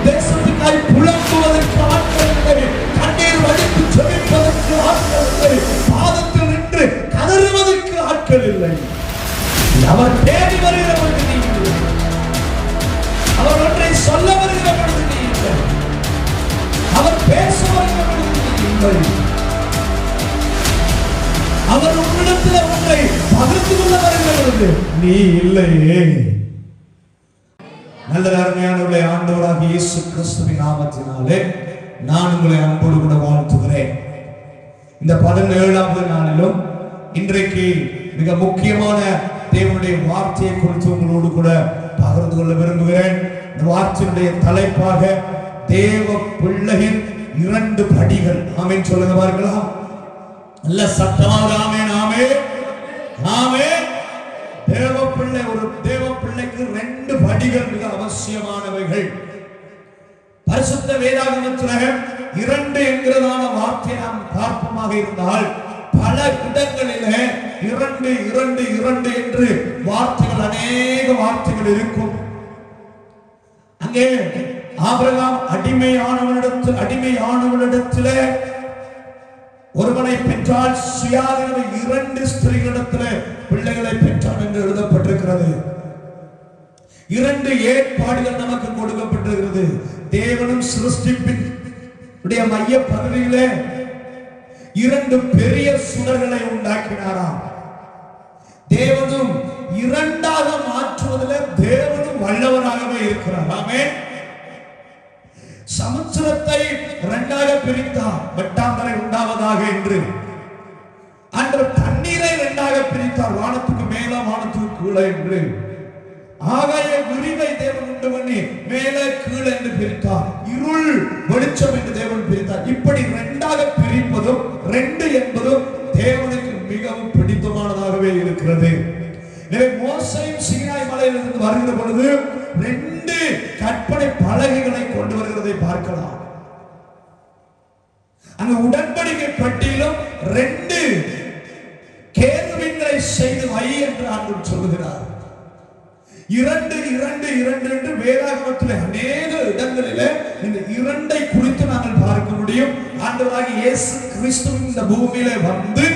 தேசத்துக்காய் புலம்புவதற்கு ஆட்கள் இல்லை, கண்ணீர் வடித்து ஜெபிப்பதற்கு ஆட்கள் இல்லை, பாதத்தில் நின்று கதறுவதற்கு ஆட்கள் இல்லை. அவர் தேடி வருகிற பொழுது நீ இல்லை, அவர் ஒன்றை சொல்ல வருகிற பொழுது நீ இல்லை, அவர் பேச வருகிற பொழுது நீ இல்லை, அவர் உன்னிடத்தில் ஒன்றை பகிர்ந்து கொள்ள வருகிற பொழுது நீ இல்லையே. நல்ல அருமையானவர்களே, ஆண்டவராகிய இயேசு கிறிஸ்துவின் நாமத்தினாலே நான் உங்களை அன்போடு கூட வாழ்த்துகிறேன். இந்த 17வது நாளிலும் இன்றைக்கு மிக முக்கியமான தேவனுடைய வார்த்தையை குறித்து உங்களோடு கூட பகிர்ந்து கொள்ள விரும்புகிறேன். இந்த வார்த்தையினுடைய தலைப்பாக தேவ பிள்ளையின் 2 படிகள். ஆமென் சொல்லுங்க பார்க்கலாம். நல்ல சத்தமாக ஆமென் ஆமென் ஆமென். தேவ பிள்ளை, ஒரு தேவ பிள்ளைக்கு 2 படிகள் மிக அவசியமானவைகள். பரிசுத்த வேதாகமத்தில் 2 என்கிறதான வார்த்தை நாம் பார்ப்போமாக இருந்தால் பல இடங்களிலே 2 2 2 என்று வார்த்தைகள், அநேக வார்த்தைகள் இருக்கும். அங்கே ஆபிரகாம் அடிமையானவனிடத்தில் ஒருவனை பெற்றால், சுயாதீன 2 ஸ்திரீகளிடத்தில் பிள்ளைகளை பெற்றான் என்று எழுதப்பட்டிருக்கிறது. 2 ஏற்பாடுகள் நமக்கு கொடுக்கப்பட்டிருக்கிறது. தேவனும் சிருஷ்டிப்பின் மைய பகுதியிலே 2 பெரிய சுடர்களை உண்டாக்கினாராம். தேவனும் 2ஆக மாற்றுவதில் தேவனும் வல்லவராகவே இருக்கிறார். ஆமென். சமுத்திரத்தை 2ஆக பிரித்தார், வெட்டாந்தரை உண்டாவதாக என்று. அன்று தண்ணீரை 2ஆக பிரித்தார், வானத்துக்கு மேல வானத்துக்கு கீழே என்று. ஆகாய விரிவை தேவன் உண்டு பண்ணி மேலே கீழே என்று பிரித்தார், இருள் வெளிச்சம் என்று தேவன் பிரித்தார். இப்படி 2ஆக பிரிப்பதும் 2 என்பதும் தேவனுக்கு மிகவும் பிடித்தமானதாகவே இருக்கிறது. மோசேயும் சீனாய் மலையிலிருந்து வருகிற பொழுது 2 கற்பனை பலகைகளை கொண்டு வருகிறதை பார்க்கலாம். அங்கு உடன்படிக்கை பெட்டியிலும் 2 கேருபீன்களை செய்து வை என்று ஆண்டவர் சொல்லுகிறார். 2 2 2 என்று வேதாகமத்தில் அநேக இடங்களிலே இந்த 2ஐ குறித்து நாங்கள் பார்க்க முடியும். ஆண்டவராகிய இயேசு கிறிஸ்து இந்த பூமியிலே வந்து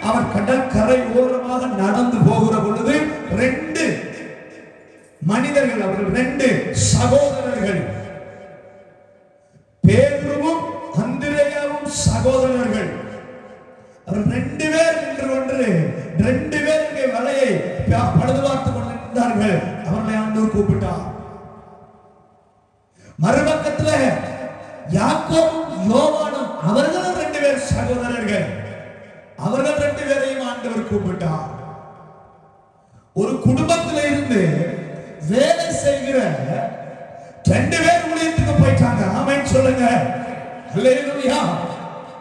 அவர் கடல் கரை ஓரமாக நடந்து போகிற பொழுது 2 மனிதர்கள், அவர்கள் 2 சகோதரர்கள், பேதுருவும் அந்திரேயாவும் சகோதரர்கள். அவர் 2 பேர் நின்று கொண்டு 2 பேர் வலையை பழுது பார்த்துக் கொண்டிருந்தார்கள். அவர்களை ஆண்டவர் கூப்பிட்டார். மறுபக்கத்தில் யாக்கோபும் யோவானும், அவர்களும் 2 பேர் சகோதரர்கள். அவர்கள் 2 பேரையும் ஆண்டவர் கூப்பிட்டார். ஒரு குடும்பத்தில் இருந்து வேலை செய்கிற 2 பேர் ஊழியத்துக்கு போயிட்டாங்க. ஆமென் சொல்லுங்க. அல்லேலூயா.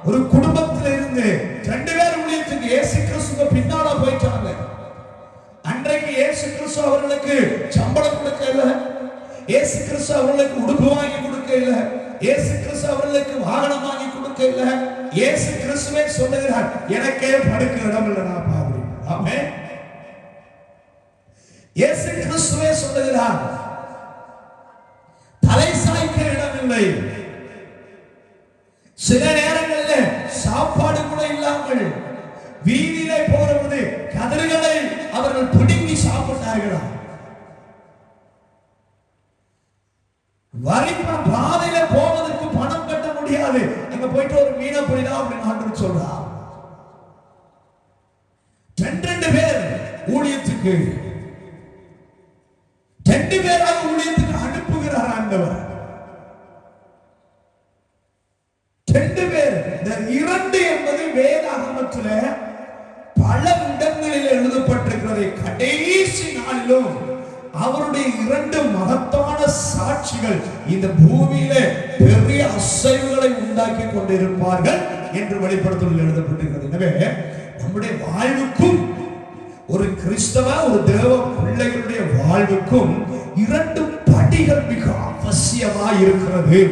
ஒரு குடும்பத்தில் இருந்து 2 பேர் ஊழியத்துக்கு இயேசு கிறிஸ்துவுக்கு பின்னால போயிட்டாங்க. அன்றைக்கு இயேசு கிறிஸ்து அவர்களுக்கு சம்பளம் கொடுக்கல, இயேசு கிறிஸ்து அவர்களுக்கு உடுப்பு வாங்கி கொடுக்கல, இயேசு கிறிஸ்து அவர்களுக்கு வாகனம் வாங்கி கொடுக்கல. இயேசு கிறிஸ்துவே சொல்லுகிறார், எனக்கே படுக்க இடம் இல்லை நான் பாக்குறேன். ஆமென். இயேசு கிறிஸ்துவே சொல்லுகிறார், தலை சாய்க்க இடம் இல்லை. சில நேரங்களில் சாப்பாடு கூட இல்லாமல் வீதியிலே போகிறது கதிர்களை அவர்கள் பிடுங்கி சாப்பிட்டார்களா. வரிப்பா பாதையில போவதற்கு பணம் கட்ட முடியாது, அங்க போயிட்டு ஒரு மீனை பிடிடா அப்படின்னு ஆண்டவர் சொல்றார். 2 பேர் ஊழியத்துக்கு 2 பேராக ஊழியத்துக்கு அனுப்புகிறார் ஆண்டவர். 2 பேர். இந்த 2 என்பது வேதாகமத்தில் பல இடங்களில் எழுதப்பட்டிருக்கிறது. கடைசி நாளிலும் அவருடைய 2 மகத்தான சாட்சிகள் இந்த பூமியில பெரிய அசைவுகளை உண்டாக்கி கொண்டிருப்பார்கள் என்று வெளிப்படுத்தல் எழுதப்பட்டிருக்கிறது. எனவே நம்முடைய வாழ்வுக்கும், ஒரு கிறிஸ்தவ ஒரு தேவ பிள்ளைகளுடைய வாழ்வுக்கும் 2 படிகள் மிக அவசியமாக இருக்கிறது.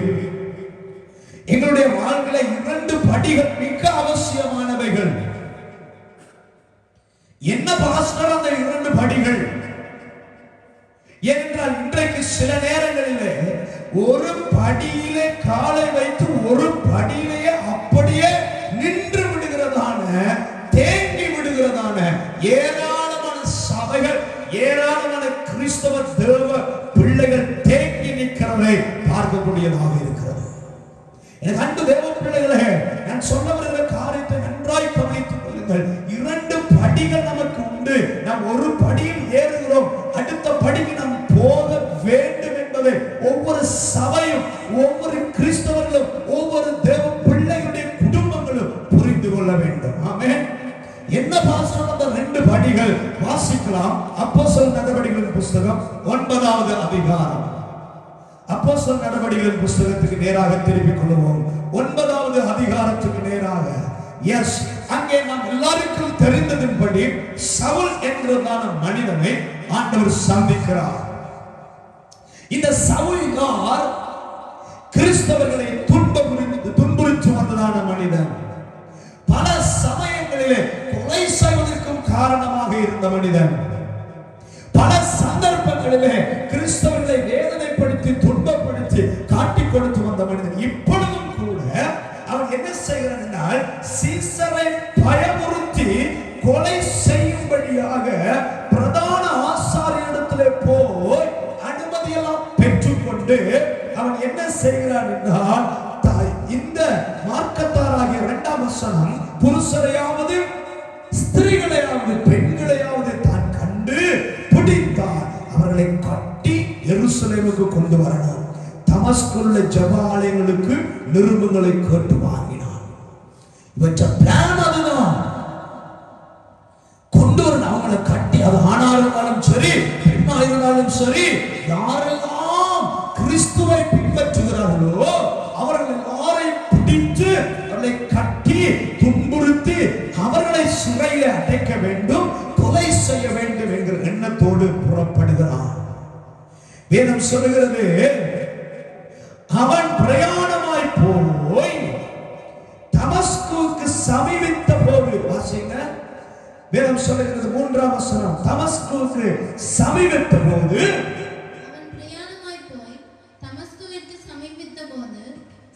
எங்களுடைய வாழ்க்கையில 2 படிகள் மிக அவசியமானவைகள். என்ன பாஸ்டர் அந்த 2 படிகள்? ஏனென்றால் இன்றைக்கு சில நேரங்களிலே ஒரு படியிலே காலை வைத்து ஒரு படியிலேயே அப்படியே நின்று விடுகிறதான, தேங்கி விடுகிறதான ஏராளமான சபைகள், ஏராளமான கிறிஸ்தவ தேவ பிள்ளைகள் தேங்கி நிற்கிறதை பார்க்கக்கூடியதாக இருக்கிறது. எனக்கு அன்பு தேவ பிள்ளைகளே, நான் சொல்ல வருகிற காரியத்தை நன்றாய் கவனித்துக் கொள்ளுங்கள். 2 படிகள் நமக்கு உண்டு. நாம் ஒரு படியில் ஏறுகிறோம், அடுத்த படிக்கு நாம் போக வேண்டும் என்பதை ஒவ்வொரு சபையும், ஒவ்வொரு கிறிஸ்தவர்களும், ஒவ்வொரு தேவ பிள்ளைகளுடைய குடும்பங்களும் புரிந்து கொள்ள வேண்டும். ஆமென். என்ன பாஸ்டர் அந்த 2 படிகள் வாசிக்கலாம். அப்போஸ்தலர் நடவடிக்கைகளின் புத்தகம் 9வது அதிகாரம். அப்போஸ்தலர் நடவடிக்கைகளின் புத்தகத்துக்கு நேராக திருப்பிக் கொள்வோம். 9வது அதிகாரத்துக்கு நேராக. எஸ், அங்கே நாம் எல்லாருக்கும் தெரிந்ததின்படி சவுல் என்கிறதான மனிதனை ஆண்டவர் சந்திக்கிறார். இந்த சவுல் யார்? கிறிஸ்தவர்களை துன்புறுத்தி வந்ததான மனிதன். பல சமயங்களிலே கொலை செய்வதற்கும் காரணமாக இருந்த மனிதன். பல சந்தர்ப்பங்களிலே கிறிஸ்தவர்களை வேதனைப்படுத்தி துன்பப்படுத்தி காட்டிக் கொடுத்து வந்த மனிதன். இப்பொழுதும் கூட அவன் என்ன செய்கிறான் என்றால், சீசரை பயமுறுத்தி கொலை செய்யும்படியாக பிரதான ஆசாரியரிடத்திலே போய் அனுமதியெல்லாம் பெற்றுக்கொண்டு அவன் என்ன செய்கிறான் என்றால், இந்த மார்க்கத்தாராகிய 2ஆம் வசனம், புருஷரையாவது ஸ்திரீகளையாவது பெண்களையாவது தான் கண்டு பிடித்தார், அவர்களை கட்டி எருசலேமுக்கு கொண்டு வரணும், தமஸ்குள்ள ஜெப ஆலயங்களுக்கு நிருபங்களை கேட்டு வாங்கினான். இவற்ற பிளான் அதுதான். கொண்டு வரணும், அவங்களை கட்டி, அது ஆணாயிருந்தாலும் சரி பெண்ணாயிருந்தாலும் சரி, யாரெல்லாம் கிறிஸ்துவை பின்பற்றுகிறார்களோ அவர்கள் எல்லாரையும் பிடித்து அவர்களை கட்டி துன்புறுத்தி அவர்களை சிறையில் அடைக்க வேண்டும், கொலை செய்ய வேண்டும் என்கிற எண்ணத்தோடு புறப்படுகிறான். வேதம் சொல்லுகிறது, அவன் பிரயாணமாய் போய் தமஸ்குவுக்கு சமீபித்த போது, வாசிங்க, வேதம் சொல்லுகிறது 3ஆம் வசனம், தமஸ்குவுக்கு சமீபித்த போது, அவன் பிரயாணமாய் போய் தமஸ்குவிற்கு சமீபித்த போது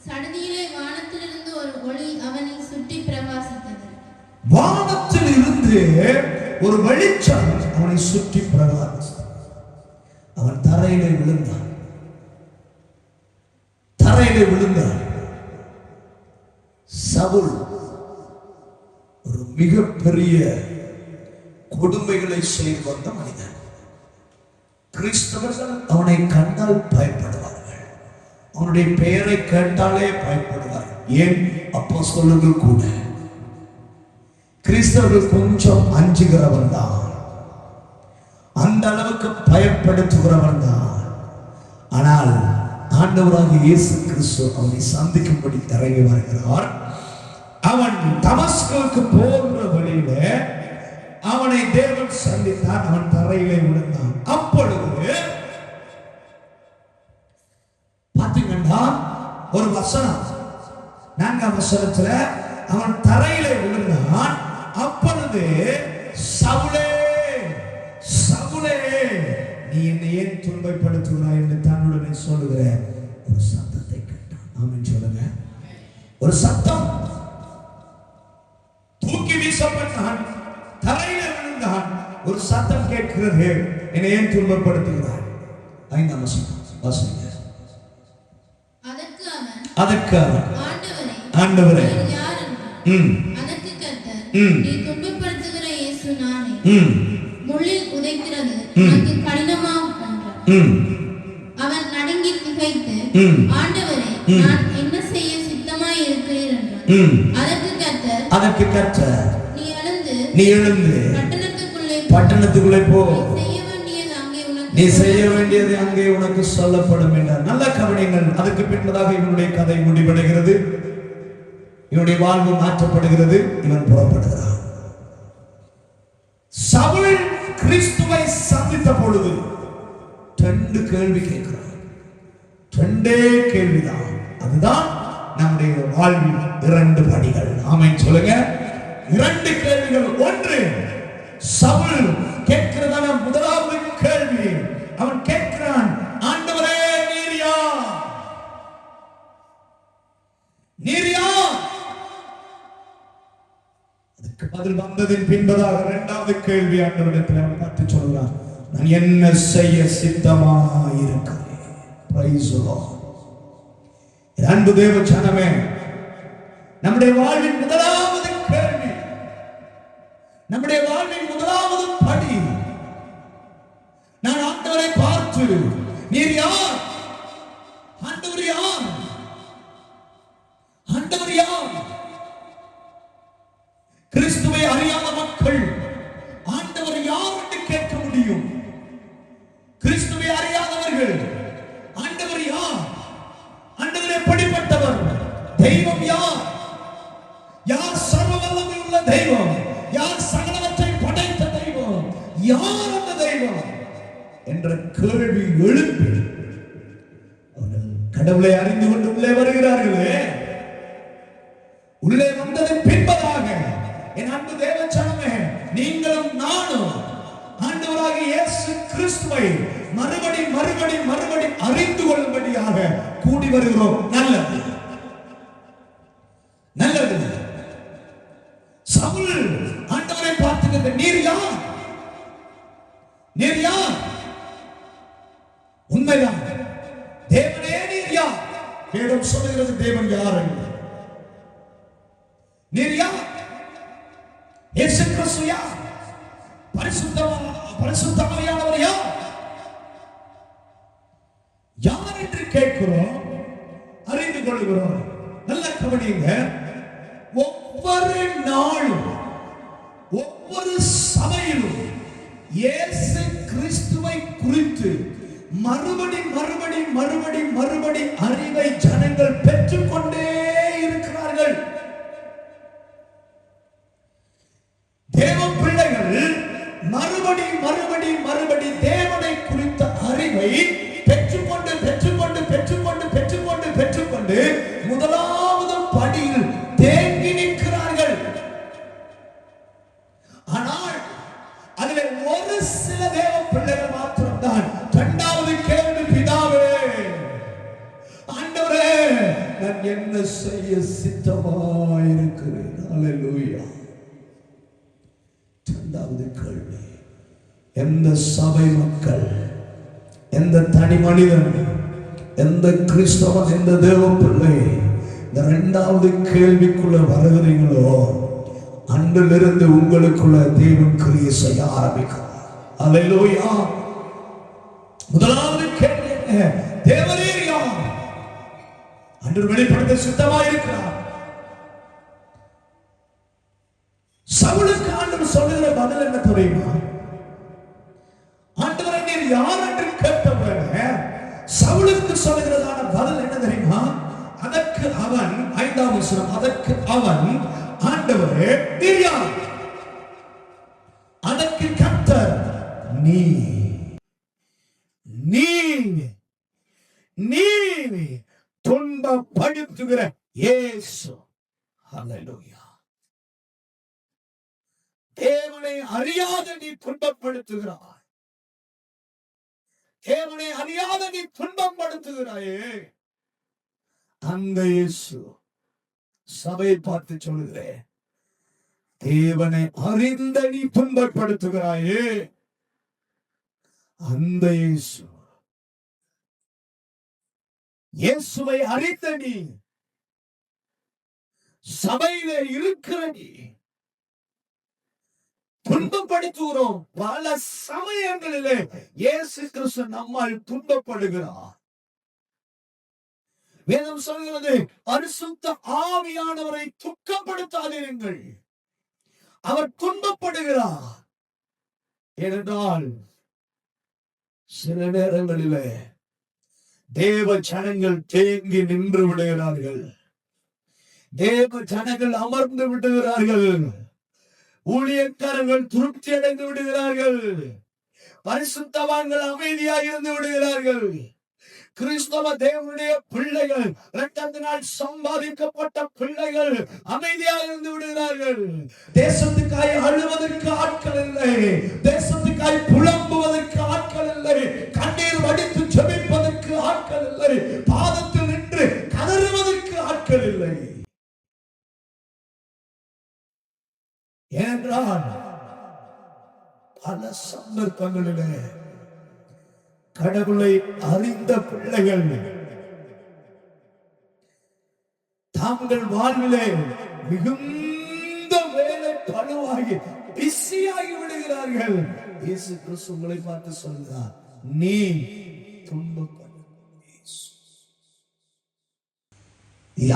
சடதியிலே வானத்திலிருந்து ஒரு ஒளி அவனை சுற்றி பிரகாசித்தது. வானத்தில் இருந்து ஒரு வெளிச்சம் அவனை சுற்றி பிரகாசித்தது. அவன் தரையிலே விழுந்தான். சவுல் ஒரு மிகப்பெரிய கொடுமைகளை செய்து வந்த மனிதன். கிறிஸ்தவர்கள் அவனை கண்டால் பயப்படுவார்கள், அவனுடைய பெயரை கேட்டாலே பயப்படுவார்கள். ஏன்? அப்போஸ்தலர்கள் கூட கிறிஸ்தவர்கள் கொஞ்சம் அஞ்சுகிறவன் தான், அந்த அளவுக்கு பயப்படுத்துகிறவன் தான். ஆனால் ஆண்டவராகிய இயேசு கிறிஸ்து அவனை சந்திக்கும்படி இறங்கி வருகிறார். அவன் தமஸ்குவுக்கு போகிற வழியில அவனை தேவன் சந்தித்தான். அவன் தரையிலே விழுந்தான். அப்பொழுது பாத்தீங்கன்னா ஒரு வசனம், 4ஆம் வசனத்துல அவன் தரையிலே விழுந்தான். அப்பொழுது சவுலே சவுலே, நீ என்னை ஏன் துன்பப்படுத்துகிறாய் என்று தன்னுடனே சொல்லுகிற ஒரு சத்தத்தை கேட்டான். ஆமென் சொல்லுங்க. ஒரு சத்தம். தூக்கி வீசப்பட்டான், தரையில விழுந்தான். ஒரு சத்தம் கேட்கிறது, என்னை ஏன் துன்பப்படுத்துகிறாய்? 5ஆம் வசனம் வாசிங்க. அதற்கு அவன், ஆண்டவரே, அதற்கு கர்த்தர், நீ துன்பப்படுத்துகிற இயேசு நானே, முள்ளில் உதைக்கிறது எனக்கு கடினமாகும் என்றார். அவன் நடுங்கி திகைத்து, ஆண்டவரே, நான் என்ன செய்ய சித்தமாய் இருக்கிறீர் என்றார். அதற்கு கர்த்தர், நீ எழுந்து பட்டணத்துக்குள்ளே போ, நீ செய்ய வேண்டியது அங்கே உனக்கு சொல்லப்படும் என்றார். நல்ல கவனிங்கள். அதுக்கு பின்பதாக இவனுடைய கதை முடிவடைகிறது. இவனுடைய வாழ்வு மாற்றப்படுகிறது. இவன் புறப்படுகிறான். சவுல் கிறிஸ்துவை சந்தித்த பொழுது 2 கேள்வி கேட்கிறான். 2 கேள்விதான். அதுதான் நம்முடைய வாழ்வில் 2 படிகள். ஆமென் சொல்லுங்க. 2 கேள்விகள். 1, சவுல் கேட்கிறதான முதலாவது கேள்வி, அவன் கேட்கிறான், ஆண்டவரே நீர் யார்? நீர் யார்? அதுக்கு பதில் வந்ததின் பின்பதாக இரண்டாவது கேள்வி ஆண்டவரிடத்தில் அவன் பார்த்து சொல்கிறான், நான் என்ன செய்ய சித்தமாயிருக்கிறேன். Praise the Lord. அன்பு தேவ ஜனமே, நம்முடைய வாழ்வின் முதலாவது கேள்வி, நம்முடைய வாழ்வின் முதலாவது படி, நான் ஆண்டவரை பார்த்து நீர் யார்? ஆண்டவர் யார்? ஆண்டவர் யார்? கிறிஸ்துவை அறியாத மக்கள் ஆண்டவர் யார் என்று கேட்க முடியும். கிறிஸ்துவை அறியாதவர்கள் ஆண்டவர் யார்? ஆண்டவர் எப்படிப்பட்டவர்? தெய்வம் யார்? யார் சர்வ வல்லமை உள்ள தெய்வம்? யார் சகலவற்றை படைத்த தெய்வம்? யார் அந்த தெய்வம் என்ற கேள்வி எழுப்பி அவர்கள் கடவுளை அறிந்து கொண்டு உள்ளே வருகிறார்களே. உள்ளே வந்ததன் பின்பதாக என் அன்பு தேவ ஜனமே, நீங்களும் நானும் ஆண்டவராகிய இயேசு கிறிஸ்துவை மறுபடி மறுபடி மறுபடி அறிந்து கொள்ளும்படியாக கூடி வருகிறோம். நல்லது, நல்லது. சவுல் ஆண்டவரை பார்த்துக்கிட்டு, நீர் யார்? நீர் யார்? உண்மைதான். தேவனே நீர் யார்? வேதம் சொல்லுகிறது தேவன் யார் என்று. நீர் யார்? இயேசு கிறிஸ்து யார்? பரிசுத்த ஆவியானவர் யார்? யார் என்று கேட்கிறோம், அறிந்து கொள்கிறோம். நல்ல கவனிங்க. ஒவ்வொரு நாளும் ஒவ்வொரு சபையிலும் இயேசு கிறிஸ்துவை குறித்து மறுபடி மறுபடி மறுபடி மறுபடி அறிவை ஜனங்கள் பெற்றுக்கொண்டே இருக்கிறார்கள். தேவ பிள்ளைகள் மறுபடி மறுபடி மறுபடி தேவனை குறித்த அறிவை பெற்றுக்கொண்டு பெற்றுக்கொண்டு பெற்றுக்கொண்டு பெற்றுக்கொண்டு பெற்றுக்கொண்டு முதலாவது படியில் தேங்கி நிற்கிறார்கள். ஆனால் அதில் ஒரு சில தேவ பிள்ளைகள் மாத்திரம்தான் இரண்டாவது கேள்வி, பிதாவே ஆண்டவரே நான் என்ன செய்ய சித்தமாயிருக்கிறேன். அல்லேலூயா. இரண்டாவது கேள்வி, எந்த சபை மக்கள், எந்த தனி மனிதன், எந்த கிறிஸ்தவன், எந்த தேவ பிள்ளை இந்த இரண்டாவது கேள்விக்குள்ள வருகிறீங்களோ, அன்றிலிருந்து உங்களுக்குள்ள தேவன் கிரியை செய்ய ஆரம்பிக்கிறார். அல்லேலூயா. முதலாவது கேள்வி என்ன? தேவனே யார்? அன்று வெளிப்படுத்த சித்தமாயிருக்கிறார். சவுலுக்கு ஆண்டவர் சொல்லுகிற பதில் என்ன தெரியுமா? ஆண்டவரை நீர் யார் என்று கேட்டவுடனே சவுலுக்கு சொல்லுகிறதான பதில் என்ன தெரியுமா? அதற்கு அவன், 5ஆம் வசனம், அதற்கு அவன், ஆண்டவரே நீர் யார்? அதற்கு கர்த்தர், நீ துன்பப்படுத்துகிற இயேசு. ஹல்லேலூயா. தேவனை அறியாத நீ துன்பப்படுத்துகிறாய். தேவனை அறியாத நீ துன்பப்படுத்துகிறாயே. அந்த இயேசு சபையை பார்த்து சொல்லுகிறேன், தேவனை அறிந்த நீ துன்பப்படுத்துகிறாயே. அந்த இயேசு, இயேசுவை அறிந்த நீ, சபையிலே இருக்கிற நீ துன்பப்படுத்துகிறோம். பல சமயங்களிலே இயேசு கிறிஸ்து நம்மால் துன்பப்படுகிறார். வேதம் சொல்கிறது, பரிசுத்த ஆவியானவரை துக்கப்படுத்தாதீர்கள், அவர் துன்பப்படுகிறார். ஏனென்றால் சில நேரங்களிலே தேவ ஜனங்கள் தேங்கி நின்று விடுகிறார்கள். தேவ ஜனங்கள் அமர்ந்து விடுகிறார்கள். ஊழியக்காரர்கள் திருப்தி அடைந்து விடுகிறார்கள். பரிசுத்தவான்கள் அமைதியாக இருந்து விடுகிறார்கள். கிறிஸ்தவ தேவனுடைய பிள்ளைகள், இரண்டாம் சம்பாதிக்கப்பட்ட பிள்ளைகள் அமைதியாக இருந்து விடுகிறார்கள். தேசத்துக்காய் அழுவதற்கு ஆட்கள் இல்லை, தேசத்துக்காய் புலம்புவதற்கு ஆட்கள் இல்லை, கண்ணீர் வடித்து ஜெபிப்பதற்கு ஆட்கள் இல்லை, பாதத்தில் நின்று கதறுவதற்கு ஆட்கள் இல்லை. ஏனென்றால் பல சந்தர்ப்பங்களிலே கடவுளை அறிந்த பிள்ளைகள் தாங்கள் வாழ்விலே மிகுந்த வேலை பழுவாகி பிஸியாகி விடுகிறார்கள். இயேசு கிறிஸ்து உங்களை பார்த்து சொல்கிறார், நீ துன்பப்பட.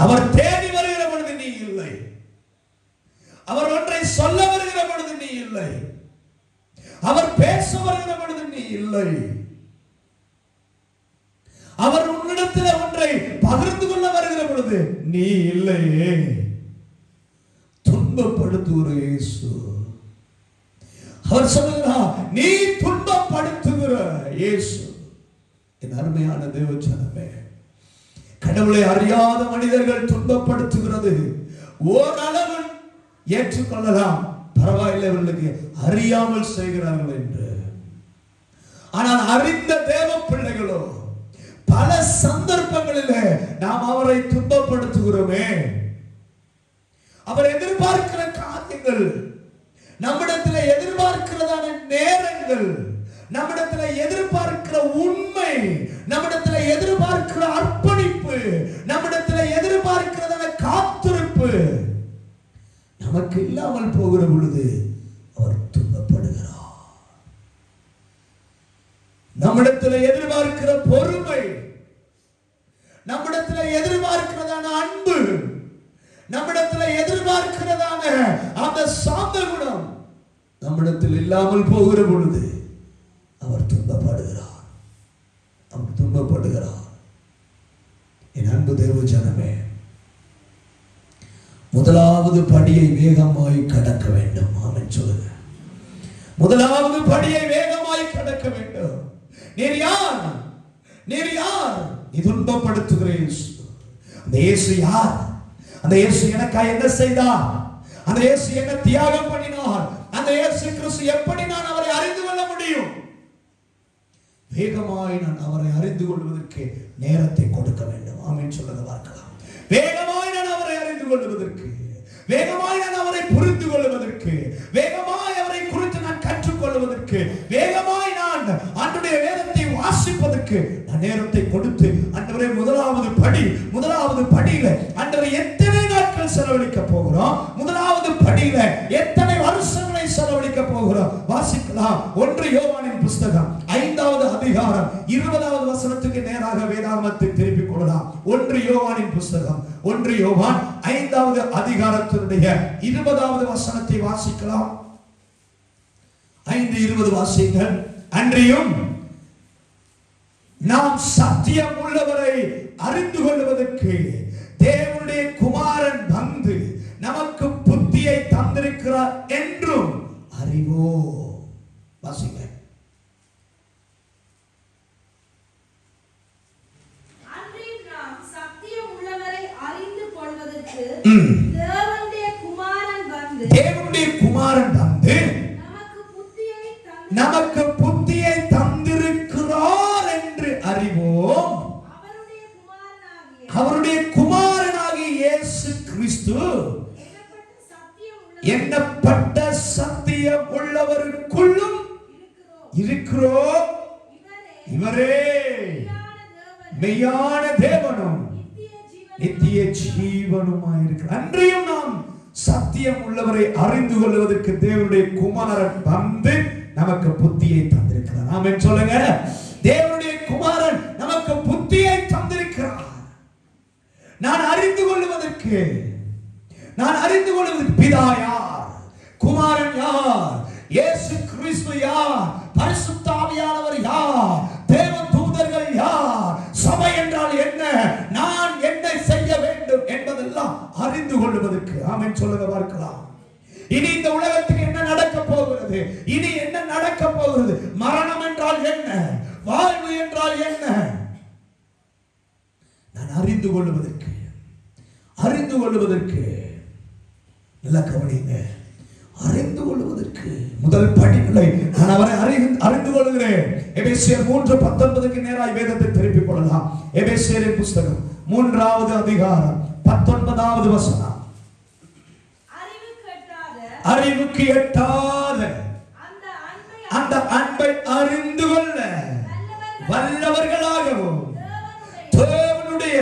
அவர் தேடி வருகிற பொழுது நீ இல்லை, அவர் ஒன்றை சொல்ல வருகிற பொழுது நீ இல்லை, அவர் பேச வருகிற பொழுது நீ இல்லை, அவர் உன்னிடத்தில் ஒன்றை பகிர்ந்து கொள்ள வருகிற பொழுது நீ இல்லையே. துன்பப்படுத்துகிற இயேசு, அவர் சொல்லுகிறார், நீ துன்பப்படுத்துகிற இயேசு. என் அருமையான தேவஜனமே, கடவுளை அறியாத மனிதர்கள் துன்பப்படுத்துகிறது ஓரளவு ஏற்றுக்கொள்ளலாம், பரவாயில்லை, அவர்களுக்கு அறியாமல் செய்கிறார்கள் என்று. ஆனால் அறிந்த தேவ பிள்ளைகளோ பல சந்தர்ப்பங்களிலே நாம் அவரை துன்பப்படுத்துகிறோமே. அவர் எதிர்பார்க்கிற காரியங்கள், நம்மிடத்தில் எதிர்பார்க்கிறதான நேரங்கள், நம்மிடத்தில் எதிர்பார்க்கிற உண்மை, நம்மிடத்தில் எதிர்பார்க்கிற அர்ப்பணிப்பு, நம்மிடத்தில் எதிர்பார்க்கிறதான காத்திருப்பு நமக்கு இல்லாமல் போகிற பொழுது அவர் துன்பப்படுகிறார். நம்மிடத்தில் எதிர்பார்க்கிற பொறுமை, நம்மிடத்தில் எதிர்பார்க்கிறதான அன்பு, நம்மிடத்தில் எதிர்பார்க்கிறதான அந்த சாந்த குணம் நம்மிடத்தில் இல்லாமல் போகிற பொழுது அவர் துன்பப்படுகிறார். அவர் துன்பப்படுகிறார். என் அன்பு தேவ ஜனமே, முதலாவது படியை வேகமாய் கடக்க வேண்டும். ஆமென் சொல்லுங்க. முதலாவது படியை வேகமாய் கடக்க வேண்டும். நீர் யார்? நீர் யார்? நீ துன்பப்படுத்துகிற இயேசு. அந்த இயேசு யார்? அந்த இயேசு எனக்காக என்ன செய்தார்? அந்த இயேசு என்ன தியாகம் பண்ணினார்? அந்த இயேசு கிறிஸ்து எப்படி நான் அவரை அறிந்து கொள்ள முடியும்? வேகமாய் நான் அவரை அறிந்து கொள்வதற்கு நேரத்தை கொடுக்க வேண்டும். ஆமென் சொல்லுங்க பார்க்கலாம். வேகமாய் நான் அவரை அறிந்து கொள்வதற்கு, வேகமாய் நான் அவரை புரிந்து கொள்வதற்கு, வேகமாய் அவரை குறித்து நான் கற்றுக்கொள்வதற்கு, வேகமாய் நான் ஆண்டவருடைய வேதத்தை வாசிப்பதற்கு நான் நேரத்தை கொடுத்து, ஆண்டவரே முதலாவது படி, முதலாவது படியில ஆண்டவரே எத்தனை நாட்கள் செலவழிக்க போகிறோம், முதலாவது படியில எத்தனை வருஷங்களை செலவழிக்க போகிறோம் வாசிக்கலாம். 1 யோவானின் புஸ்தகம் 5வது அதிகாரம் 20வது வசனத்துக்கு நேராக வேதாகமத்தை திருப்பிக் கொள்ளலாம். 1 யோவானின் புஸ்தகம் 1 யோவான் 5வது அதிகாரத்தினுடைய 20வது வசனத்தை வாசிக்கலாம். 5:20 வாசிங்கள். அன்றியும் நாம் சத்தியம் உள்ளவரை அறிந்து கொள்வதற்கு தேவனுடைய குமாரன் வந்து நமக்கு புத்தியை தந்திருக்கிறார் என்றும் அறிவோ. வாசிங்க. அன்றியும் நாம் சத்தியம் உள்ளவரை அறிந்து கொள்வதற்கு தேவனுடைய குமாரன் வந்து நமக்கு புத்தியை தந்திருக்கிறார் என்று அறிவோம். அவருடைய குமாரனாகிய இயேசு கிறிஸ்து எண்ணப்பட்ட சத்தியம் உள்ளவருக்குள்ளும் இருக்கிறோம். இவரே மெய்யான தேவனும் நித்திய ஜீவனுமாயிருக்கிறார். அன்றையும் நாம் சத்தியம் உள்ளவரை அறிந்து கொள்வதற்கு தேவனுடைய குமாரன் வந்து நமக்கு புத்தியை தந்திருக்கிறார். ஆமென் சொல்லுங்க. தேவனுடைய குமாரன் நமக்கு புத்தியை தந்திருக்கிறார். நான் அறிந்து கொள்வதற்கு பிதா யார், குமாரன் யார், இயேசு கிறிஸ்து யார், பரிசுத்த ஆவியானவர் யார், தேவ தூதர்கள் யார், சபை என்றால் என்ன, நான் என்ன செய்ய வேண்டும் என்பதெல்லாம் அறிந்து கொள்வதற்கு. ஆமென் சொல்லுங்க பார்க்கலாம். இனி இந்த உலகத்துக்கு என்ன நடக்க போகிறது, இனி என்ன நடக்க போகிறது, மரணம் என்றால் என்ன, வாழ்வு என்றால் என்ன, நான் அறிந்து கொள்வதற்கு நல்ல கவனிங்க. அறிந்து கொள்வதற்கு முதல் படிநிலை நான் அவரை அறிந்து கொள்கிறேன். எபேசியர் 3:19க்கு நேராய் வேதத்தை திருப்பிக் கொள்ளலாம். எபேசியரின் புஸ்தகம் 3வது அதிகாரம் 19வது வசனம். அறிவுக்கு எட்டாத அந்த அன்பை அறிந்து கொள்ள வல்லவர்களாகவும் தேவனுடைய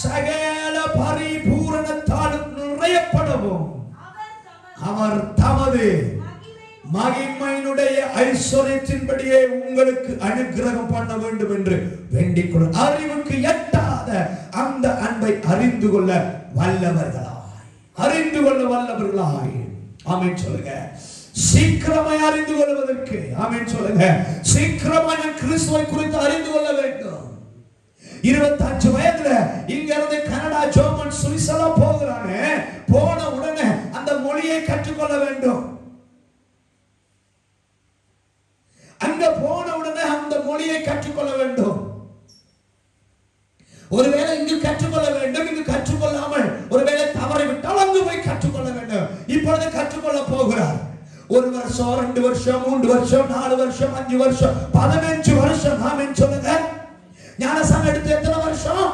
சகல பரிபூரணத்தாலும் நிறையப்படவும் அவர் தமது மகிமையினுடைய ஐஸ்வர்யத்தின்படியே உங்களுக்கு அனுக்கிரகம் பண்ண வேண்டும் என்று வேண்டிக் கொள்ள அறிவுக்கு எட்டாத அந்த அன்பை அறிந்து கொள்ள வல்லவர்களாய் ஆமென் சொல்லுங்க. சீக்கிரமாய் அறிந்து கொள்வதற்கு ஆமென் சொல்லுங்க. சீக்கிரமாய் கிறிஸ்துவை குறித்து அறிந்து கொள்ள வேண்டும். 25 வயதுல இங்க இருந்து கனடா, ஜெர்மன், சுவிஸ் எல்லாம் போகிறாங்க. போன உடனே அந்த மொழியை கற்றுக்கொள்ள வேண்டும். அங்க போன உடனே அந்த மொழியை கற்றுக்கொள்ள வேண்டும். ஒருவேளை இங்கு கற்றுக்கொள்ள வேண்டும், இங்கு கற்றுக்கொள்ளாமல் ஒருவேளை தவறிவிட்டால் அங்கு போய் கற்றுக்கொள்ள வேண்டும். இப்பொழுது கற்றுக்கொள்ள போகிறார். 1 வருஷம், 2 வருஷம், 3 வருஷம், 4 வருஷம், 5 வருஷம், 15 வருஷம். ஆமென் சொல்லுங்க. ஞானஸ்நானம் எடுத்து எத்தனை வருஷம்?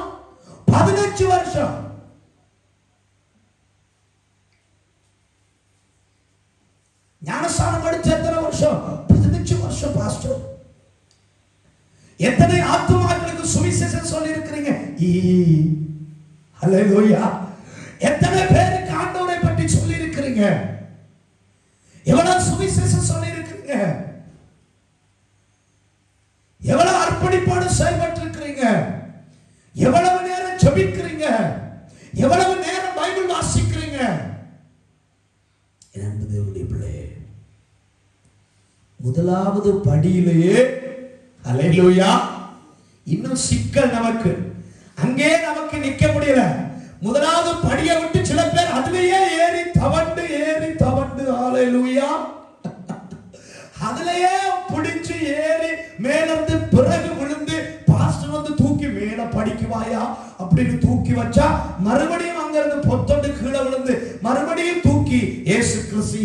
15 வருஷம். ஞானஸ்நானம் எடுத்து எத்தனை வருஷம்? 15 வருஷம் பாஸ்டர். எத்தனை ஆத்துமாக்களுக்கு சுவிசேஷம் சொல்லி இருக்கிறீங்க? ஹல்லேலூயா. எத்தனை பேருக்கு ஆண்டவரை பற்றி சொல்லி இருக்கிறீங்க? எவ்வளவு சுவிசேஷம் சொல்லி இருக்கிறீங்க? எவ்வளவு அர்ப்பணிப்போடு செயல்பட்டு இருக்கிறீங்க? எவ்வளவு நேரம் ஜெபிக்கிறீங்க? எவ்வளவு நேரம் பைபிள் வாசிக்கிறீங்க? என்பது பிள்ளை முதலாவது படியிலேயே ஹல்லேலூயா. இன்னும் சிக்கல் நமக்கு, அங்கே நமக்கு நிக்க முடியல. முதலாவது படியை விட்டு சில பேர் அதுலயே ஏறி தவண்டு ஹல்லேலூயா, அதுலயே பிடிச்சு ஏறி மேலிருந்து பிறகு விழுந்து பாஸ்டர் வந்து தூக்கி மேல படிக்குவாயா அப்படின்னு தூக்கி வச்சா மறுபடியும் அங்கிருந்து பொத்தொண்டு கீழே விழுந்து மறுபடியும் தூக்கி இயேசு கிறிஸ்து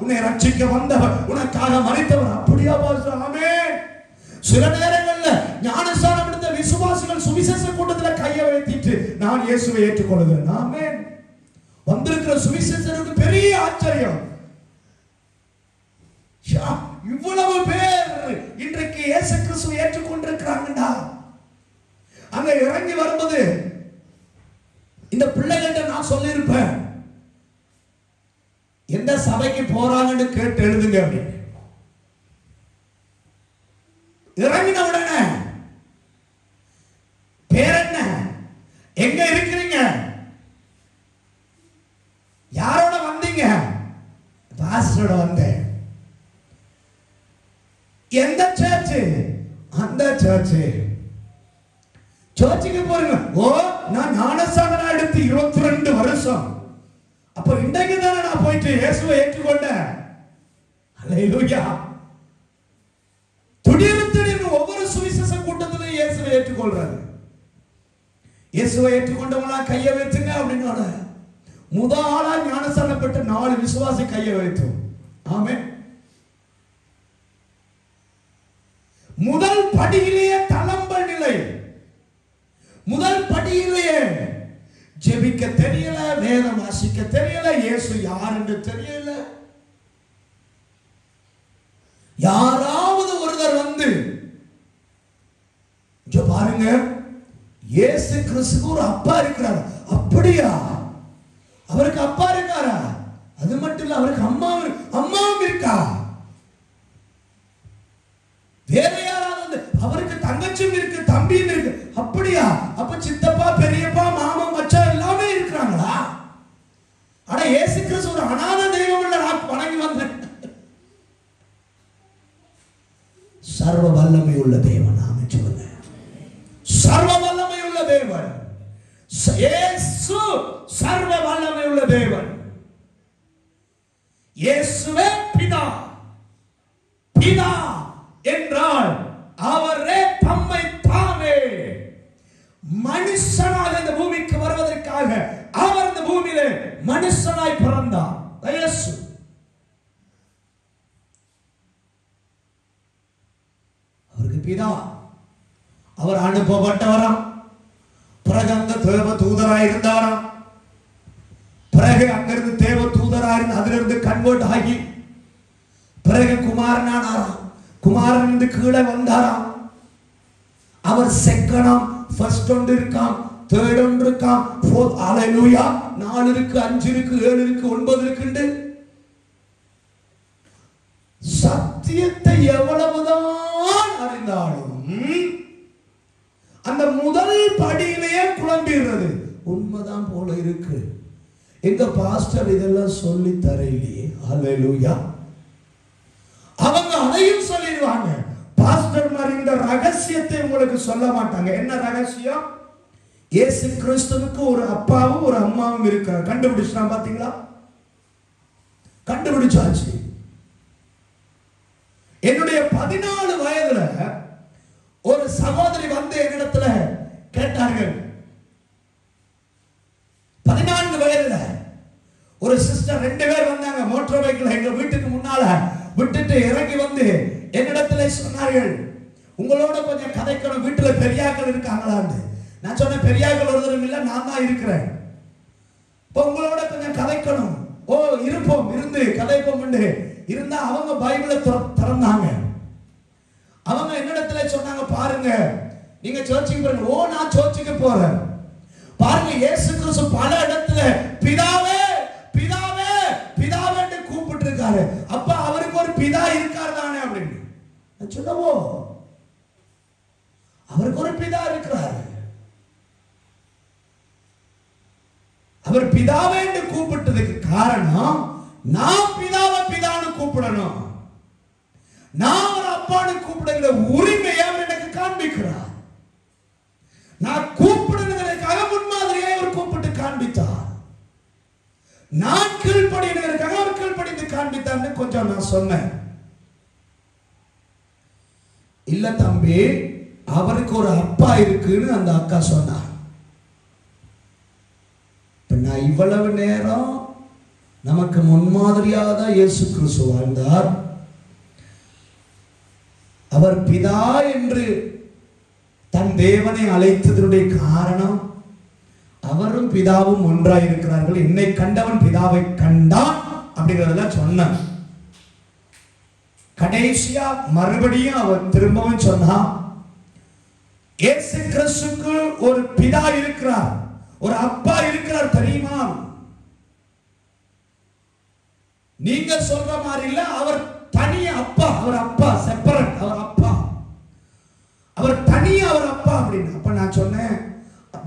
உன்னை ரட்சிக்க வந்தவர், உனக்காக மரித்தவர். அப்படியா பாஸ்டர்? ஆமென். சில நேரங்கள்ல ஞானஸ்நானம் எடுத்த விசுவாசிகள் சுவிசேஷ கூட்டத்தில் கையை வைத்திட்டு நான் இயேசுவை ஏற்றுக்கொள்கிறேன். ஆமென். வந்திருக்கிற சுவிசேஷருக்கு பெரிய ஆச்சரியம். இவ்வளவு பேர் இன்றைக்கு இயேசு கிறிஸ்துவை ஏற்றுக்கொண்டிருக்கிறாங்கடா. அங்க இறங்கி வரும்போது இந்த பிள்ளைகள்ட்ட நான் சொல்லியிருப்பேன், எந்த சபைக்கு போறாங்கன்னு கேட்டு எழுதுங்க அப்படின்னு. இறங்கின உடனே பேர் என்ன, எங்க இருக்கிறீங்க, யாரோட வந்தீங்க? பாஸ்டரோட வந்தேன். எந்த சர்ச்சு? அந்த சர்ச்சு. சர்ச்சுக்கு போறீங்க? ஓ, நான் ஞானஸ்நானம் எடுத்து 22 வருஷம். அப்ப இன்றைக்கு தானே நான் போயிட்டு இயேசுவை ஏற்றுக்கொண்டேன். ஹல்லேலூயா. திடீர்னு ஒவ்வொரு சுவிசேஷ கூட்டத்திலும் இயேசுவை ஏற்றுக்கொள்றாரு. இயேசுவை ஏற்றுக்கொண்டவங்களா கையை வைத்துங்க அப்படின்னு முதலா ஞானஸ்நானம் பெற்ற 4 விசுவாசி கையை வைத்தோம். ஆமென். முதல் படியிலேயே தளம்பல் நிலை. முதல் படியிலேயே ஜெபிக்க தெரியல, வேதம் வாசிக்க தெரியல, இயேசு யார் என்று தெரியல. யாராவது ஒருவர் வந்து பாருங்க, இயேசு கிறிஸ்துவுக்கு ஒரு அப்பா இருக்கிறார். அப்படியா? அவருக்கு அப்பா இருக்காரா? அது மட்டும் இல்ல, அவருக்கு அம்மாவும் இருக்கா. வேற யாராவது அவருக்கு தங்கச்சியும் இருக்கு, தம்பியும் இருக்கு. அப்படியா? அப்ப சித்தப்பா, பெரியப்பா, மாமா, மச்சான் எல்லாமே இருக்கிறாங்களா? ஆனா இயேசு கிறிஸ்து ஒரு அநாத தெய்வம் இல்ல, நான் வணங்கி வந்தேன். சர்வ வல்லமை உள்ள தேவன். ஆமென் சொல்லுங்க. சர்வ வல்லமை உள்ள தேவன் இயேசு. சர்வ வல்லமை உள்ள தேவன் இயேசுவே பிதா. பிதா என்றால் அவரே தம்மை தாமே மனுஷனாக இந்த பூமிக்கு வருவதற்காக அவர் இந்த பூமியிலே மனுஷனாய் பிறந்தார். இயேசு அவருக்கு பிதா. அவர் அனுப்பப்பட்டவராம். பிறகு அங்க தேவ தூதராய் இருந்தவராம். பிறகு அங்கிருந்து தேவ தூதரா குமாரனாயிருந்து அதிலிருந்து கன்வெர்ட் ஆகி பிறகு குமாரனானாராம். குமாரன் இருந்து கீழே வந்தாராம். அவர் செகண்டாம், ஃபர்ஸ்ட் ஒன்று இருக்காம், தேர்ட் ஒன்று இருக்காம், ஃபோர்த், ஹalleluya, 4 இருக்கு, 5 இருக்கு, 7 இருக்கு, 9 இருக்குண்டு. சத்தியத்தை எவ்வளவுதான் அறிந்தாலும் அந்த முதல் படியிலேயே குழம்பிடுறது. உண்மைதான் போல இருக்கு, எங்க பாஸ்டர் இதெல்லாம் சொல்லி தரையிலேயே. ஹalleluya. அவங்க அதையும் சொல்லிடுவாங்க. பாஸ்டர் மாதிரி இந்த ரகசியத்தை உங்களுக்கு சொல்ல மாட்டாங்க. என்ன ரகசியம்? இயேசு கிறிஸ்துவுக்கு ஒரு அப்பாவும் ஒரு அம்மாவும் இருக்கிறார். கண்டுபிடிச்சா பாத்தீங்களா? கண்டுபிடிச்சாச்சு. என்னுடைய 14 வயதுல ஒரு சகோதரி வந்து என்னிடத்துல கேட்டார்கள். 14 வயதுல ஒரு சிஸ்டர் 2 பேர் வந்தாங்க மோட்டார் பைக்ல எங்க வீட்டுக்கு முன்னால விட்டுட்டு இறங்கி வந்து என்னிடத்துல சொன்னார்கள், உங்களோட கொஞ்சம் கதைக்கணும், வீட்டுல பெரியாக்கள் இருக்காங்களான்னு. நான் சொன்னேன், பெரியாக்கள் ஒருத்தரும் இல்ல, நான் தான் இருக்கிறேன். இப்போ உங்களோட கொஞ்சம் கதைக்கணும். ஓ இருப்போம், இருந்து கதைப்போம் இருந்தா அவங்க பைபிளை திறந்தாங்க. அவங்க என்னிடத்துல சொன்னாங்க, பாருங்க நீங்க சர்ச்சுக்கு போறீங்க. ஓ நான் சர்ச்சுக்கு போறேன். பாருங்க இயேசு கிறிஸ்து பல இடத்துல பிதாவே பிதாவே பிதாவே என்று கூப்பிட்டு இருக்காரு. அப்ப அவருக்கு ஒரு பிதா இருக்காரு தானே அப்படின்னு சொல்லவோ, அவருக்கு ஒரு பிதா இருக்கிறாரு. அவர் பிதாவே என்று கூப்பிட்டதுக்கு காரணம், நான் பிதாவை பிதான்னு கூப்பிடணும், நான் ஒரு அப்பான்னு கூப்பிடுகிற உரிமையை அவர் எனக்கு காண்பிக்கிறார். நான் கூப்பிடுவதற்காக முன்மாதிரியை அவர் கூப்பிட்டு காண்பித்தார். நான் கீழ்ப்படிவதற்காக அவர் கீழ்ப்படிந்து காண்பித்தார்னு கொஞ்சம் நான் சொன்னேன். இல்ல தம்பி, அவருக்கு ஒரு அப்பா இருக்குன்னு அந்த அக்கா சொன்னார். நான் இவ்வளவு நேரம் நமக்கு முன்மாதிரியாக தான் இயேசு கிறிஸ்து வாழ்ந்தார். அவர் பிதா என்று தன் தேவனை அழைத்ததனுடைய காரணம், அவரும் பிதாவும் ஒன்றாய் இருக்கிறார்கள், என்னை கண்டவன் பிதாவை கண்டான் அப்படிங்கறதெல்லாம் சொன்னான். கடைசியா மறுபடியும் அவர் திரும்பவும் சொன்னான், இயேசு கிறிஸ்துவுக்கு ஒரு பிதா இருக்கிறார், ஒரு அப்பா இருக்கிறார் தெரியுமா? நீங்க சொல்ற மாதிரி இல்ல, அவர் தனி அப்பா, அவர் அப்பா செப்பரேட், அவர் அப்பா, அவர் தனியா அவர் அப்பா அப்படின்னு. அப்ப நான் சொன்னேன்,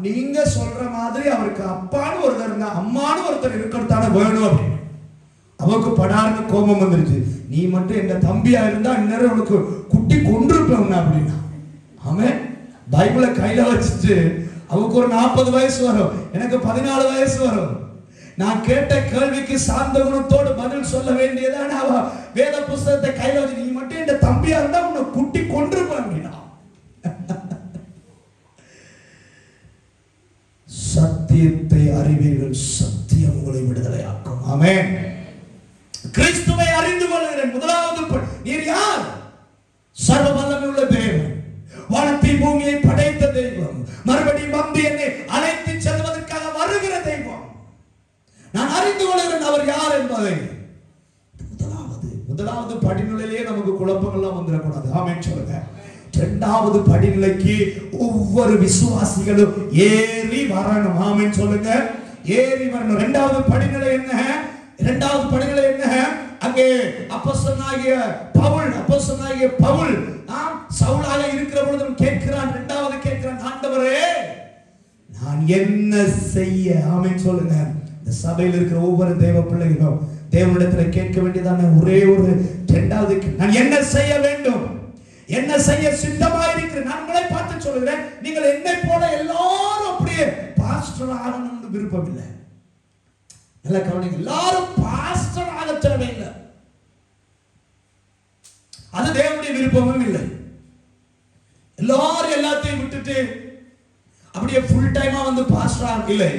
நீங்க சொல்ற மாதிரி அவருக்கு அப்பான்னு ஒருத்தர் இருந்தா அம்மான்னு ஒருத்தர் இருக்கிறதான வேணும் அப்படின்னு. அவருக்கு படார்னு கோபம் வந்துருச்சு. நீ மட்டும் என் தம்பியா இருந்தா இந்நேரம் உனக்கு குட்டி கொண்டிருப்பேன் அப்படின்னா. ஆமென். பைபிளை கையில வச்சுட்டு அவருக்கு ஒரு 40 வயசு வரும், எனக்கு 14 வயசு வரும். நான் கேட்ட கேள்விக்கு சார்ந்த குணத்தோடு பதில் சொல்ல வேண்டியதான அவ வேத புஸ்தகத்தை கையில வச்சு, நீ மட்டும் என் தம்பியா இருந்தா உன்னை குட்டி கொண்டிருப்பேன் அப்படின்னா. சத்தியத்தை அறிவீர்கள், சத்தியம் உங்களை விடுதலையாக்கும். ஆமென். கிறிஸ்துவை அறிந்து கொள்கிறேன். முதலாவது, நீர் யார்? சர்வ வல்லமை உள்ள தேவன், வானத்தை பூமியை படைத்த தெய்வம், மறுபடியும் வந்து என்னை அழைத்து செல்வதற்காக வருகிற தெய்வம். நான் அறிந்து கொள்கிறேன் அவர் யார் என்பதை. முதலாவது படிநிலையிலேயே நமக்கு குழப்பங்கள்லாம் வந்துடக்கூடாது. ஆமென் சொல்லுங்க. இரண்டாவது படிநிலைக்கு ஒவ்வொரு விசுவாசிகளும் ஏறி வரணும். ஆமென் சொல்லுங்க. ஏறி வரணும். இரண்டாவது படிநிலை என்ன? இரண்டாவது படிநிலை என்ன? அங்கே அப்போஸ்தலனாகிய பவுல் சவுலாக இருக்கிற பொழுது கேட்கிறான், இரண்டாவது கேட்கிறான், ஆண்டவரே நான் என்ன செய்ய? ஆமென் சொல்லுங்க. இந்த சபையில் இருக்கிற ஒவ்வொரு தேவ பிள்ளைகளும் தேவனிடத்தில் கேட்க வேண்டியதான ஒரே ஒரு இரண்டாவது, நான் என்ன செய்ய வேண்டும், என்ன செய்ய சித்தமாயிருக்கிறேன். நான் உங்களை பார்த்து சொல்லுகிறேன், நீங்கள் என்னை போல எல்லாரும் அப்படியே பாஸ்டர் ஆகணும்னு விருப்பம் இல்லை. நல்ல கவனிங்க, எல்லாரும் பாஸ்டர் ஆக தேவையில்லை, அது தேவனுடைய விருப்பமும் இல்லை. எல்லாரும் எல்லாத்தையும் விட்டுட்டு அப்படியே ஃபுல் டைமா வந்து பாஸ்டர் ஆக இல்லை.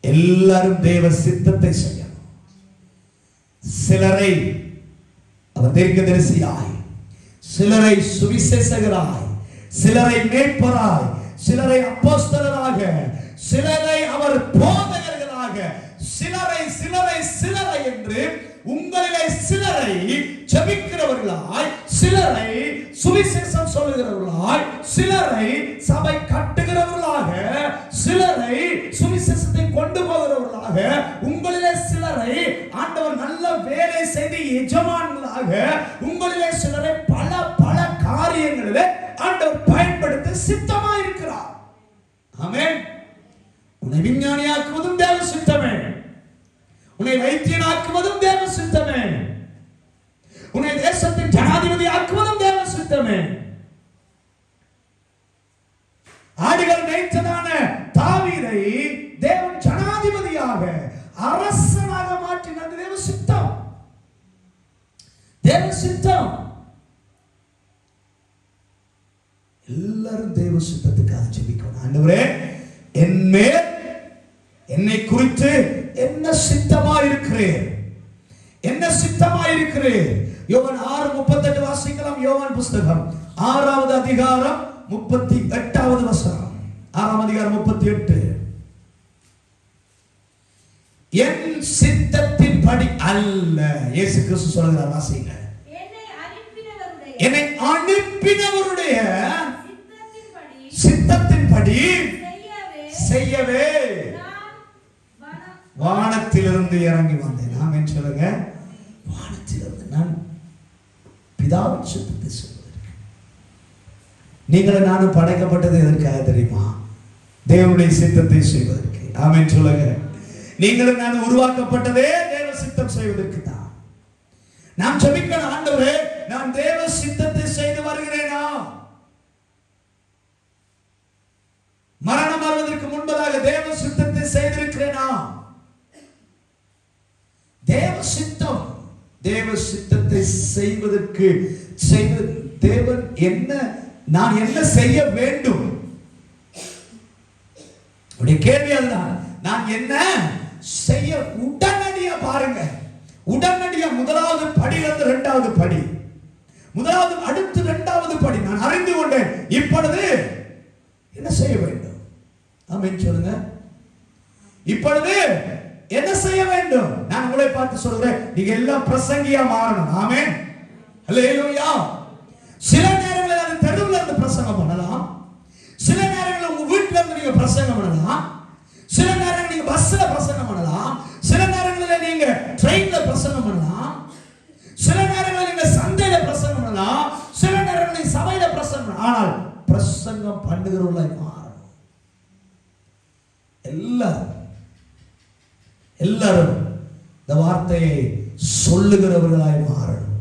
எல்லாரும் தேவ சித்தத்தை செய்யணும். சிலரை அவர் தீர்க்கதரிசியாய், சிலரை சுவிசேஷகராய், சிலரை மேய்ப்பராய், சிலரை அப்போஸ்தலராக, சிலரை அவர் போதகர்களாக, சிலரை சிலரை சிலரை சுவிசேஷம் சொல்லுகிறவர்களாய், சிலரை சபை கட்டுகிறவர்களாக, சிலரை சுவிசேஷத்தை கொண்டு போகிறவர்களாக, உங்களிலே சிலரை ஆண்டவர் நல்ல வேலை செய்து எஜமான்களாக, உங்களிலே சிலரை பல பல காரியங்களிலே ஆண்டவர் பயன்படுத்த சித்தமாக இருக்கிறார். ஆமென். உன்னை விஞ்ஞானியாக்குவதும் தேவ சித்தமே, உன்னை வைத்தியனாக்குவதும் தேவ சித்தமே, உன்னை தேசத்தின் ஜனாதிபதி ஆக்குவதும் தேவ சித்தமே. ஆடுகள் மேய்த்ததான தாவீதை தேவன் ஜனாதிபதியாக, அரசனாக மாற்றினது தேவ சித்தம். தேவ சித்தம். எல்லாரும் தேவ சித்தத்துக்காக ஜெபிக்கணும். ஆண்டவரே, என்மேல் என்னை குறித்து என்ன சித்தமா இருக்கிறேன், என்ன சித்தமா இருக்கிறேன். யோவான் 6:38 வாசிக்கலாம். யோவான் புஸ்தகம் 6வது அதிகாரம் 38வது வசனம். 6ஆம் அதிகாரம் 38. என் சித்தத்தின்படி அல்ல, இயேசு கிறிஸ்து சொல்கிறார். வாசிங்க. என்னை அனுப்பினவருடைய சித்தத்தின்படி செய்யவே வானத்திலிருந்து இறங்கி வந்தேன். ஆமென் சொல்லுங்க. வானத்திலிருந்து நான் பிதாவின் சித்தத்தை செய்வதற்கு. நீங்களும் நானும் படைக்கப்பட்டது எதற்காக தெரியுமா? தேவனுடைய சித்தத்தை செய்வதற்கு. ஆமென் சொல்லுங்க. நீங்களும் நானும் உருவாக்கப்பட்டதே தேவ சித்தம் செய்வதற்கு தான். நாம் ஜெபிக்கணும், ஆண்டவரே, நான் தேவ சித்தத்தை செய்து வருகிறேனா? மரணம் வருவதற்கு முன்பதாக தேவ சித்தத்தை செய்திருக்கிறேனா? தேவ சித்தம், தேவ சித்தத்தை செய்வதற்கு தேவன் என்ன, நான் என்ன செய்ய வேண்டும்? உடைய கேள்வி அதுதான். நான் என்ன செய்ய? உடனடியா பாருங்க, உடனடியா முதலாவது படியிலிருந்து இரண்டாவது படி, முதலாவது அடுத்து இரண்டாவது படி நான் அறிந்து கொண்டேன். இப்பொழுது என்ன செய்ய வேண்டும்? ஆமென் சொல்லுங்க. இப்பொழுது என்ன செய்ய வேண்டும்? நான் உங்களை பார்த்து சொல்றேன், நீங்க எல்லாம் பிரசங்கியா மாறணும். ஆமென். ஹல்லேலூயா. சில நேரங்களில் அது தெருவில் இருந்து பிரசங்கம் பண்ணலாம், சில நேரங்களில் உங்க வீட்டில இருந்து நீங்க பிரசங்கம் பண்ணலாம், சில நேரங்களில் நீங்க பஸ்ல பிரசங்கம் பண்ணலாம், சில நேரங்களில் நீங்க ட்ரெயின்ல பிரசங்கம் பண்ணலாம், சில நேரங்களில் நீங்க சந்தையில பிரசங்கம் பண்ணலாம், சில நேரங்களில் சபையில பிரசங்கம் பண்ணலாம். ஆனால் பிரசங்கம் பண்ணுகிறவர்களாய் மாறணும். எல்லாரும் இந்த வார்த்தையை சொல்லுகிறவர்களாய் மாறணும்.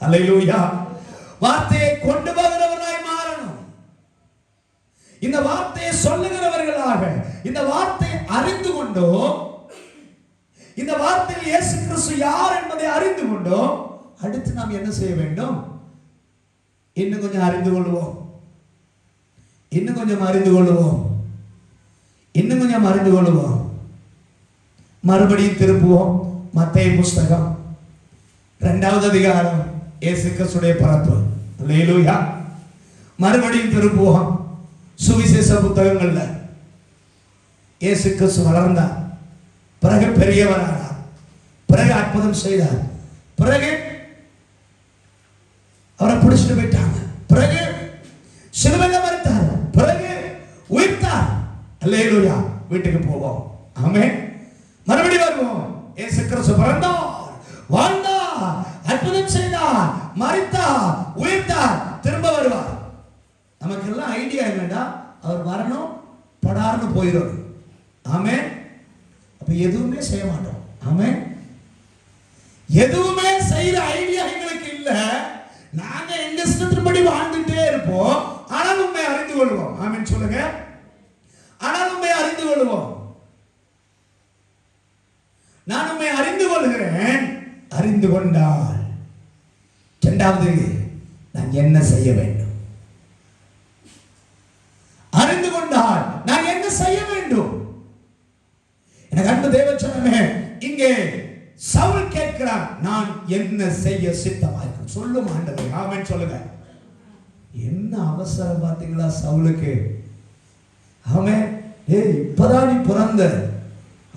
அல்லேலூயா. வார்த்தையை கொண்டு வருகிறவர்களாய் மாறணும். இந்த வார்த்தையை சொல்லுகிறவர்களாக, இந்த வார்த்தையை அறிந்து கொண்டோ, இந்த வார்த்தையில் இயேசு கிறிஸ்து யார் என்பதை அறிந்து கொண்டோ, அடுத்து நாம் என்ன செய்ய வேண்டும்? இன்னும் கொஞ்சம் அறிந்து கொள்வோம், இன்னும் கொஞ்சம் அறிந்து கொள்வோம், இன்னும் கொஞ்சம் அறிந்து கொள்வோம். மறுபடியும் திருப்புவோம். மத்தேயு புஸ்தகம் 2வது அதிகாரம், இயேசு கிறிஸ்துடைய பிறப்பு. அல்லேலூயா. மறுபடியும் திருப்புவோம். சுவிசேஷ புத்தகங்கள்ல இயேசு கிறிஸ்து வளர்ந்தார், பிறகு பெரியவரானார், பிறகு அற்புதம் செய்தார், பிறகு அவரை பிடிச்சிட்டு போயிட்டாங்க, பிறகு சிலுவையில் மரித்தார், பிறகு உயிர்த்தார். அல்லேலூயா. வீட்டுக்கு போவோம். ஆமென். மறுபடியும் வருவோம். இயேசு கிறிஸ்து பிறந்தார், வாழ்ந்தார், அற்புதம் செய்தார், மரித்தார், உயிர்த்தார், திரும்ப வருவார். நமக்கு எல்லாம் ஐடியா என்னடா, அவர் வரணும், படார்னு போயிடும். ஆமென். அப்ப எதுவுமே செய்ய மாட்டோம். ஆமென். எதுவுமே செய்யற ஐடியா எங்களுக்கு இல்ல. நாங்க எங்க இஷ்டத்தின்படி வாழ்ந்துட்டே இருப்போம். ஆனால் உண்மை அறிந்து கொள்வோம். ஆமென் சொல்லுங்க. ஆனால் உண்மை அறிந்து கொள்வோம். நான் உண்மை அறிந்து கொள்கிறேன். அறிந்து கொண்டால் இரண்டாவது நான் என்ன செய்ய வேண்டும்? அறிந்து கொண்டால் நான் என்ன செய்ய வேண்டும்? எனக்கு அன்பு தேவச்சனமே, இங்கே சவுல் கேட்கிறான், நான் என்ன செய்ய சித்தமாயிருக்கிறேன்? சொல்லும் ஆண்டவரே. ஆமென் சொல்லுங்க. என்ன அவசரம் பாத்தீங்களா சவுலுக்கு? ஆமென். ஏய், இப்பதான் நீ பிறந்த.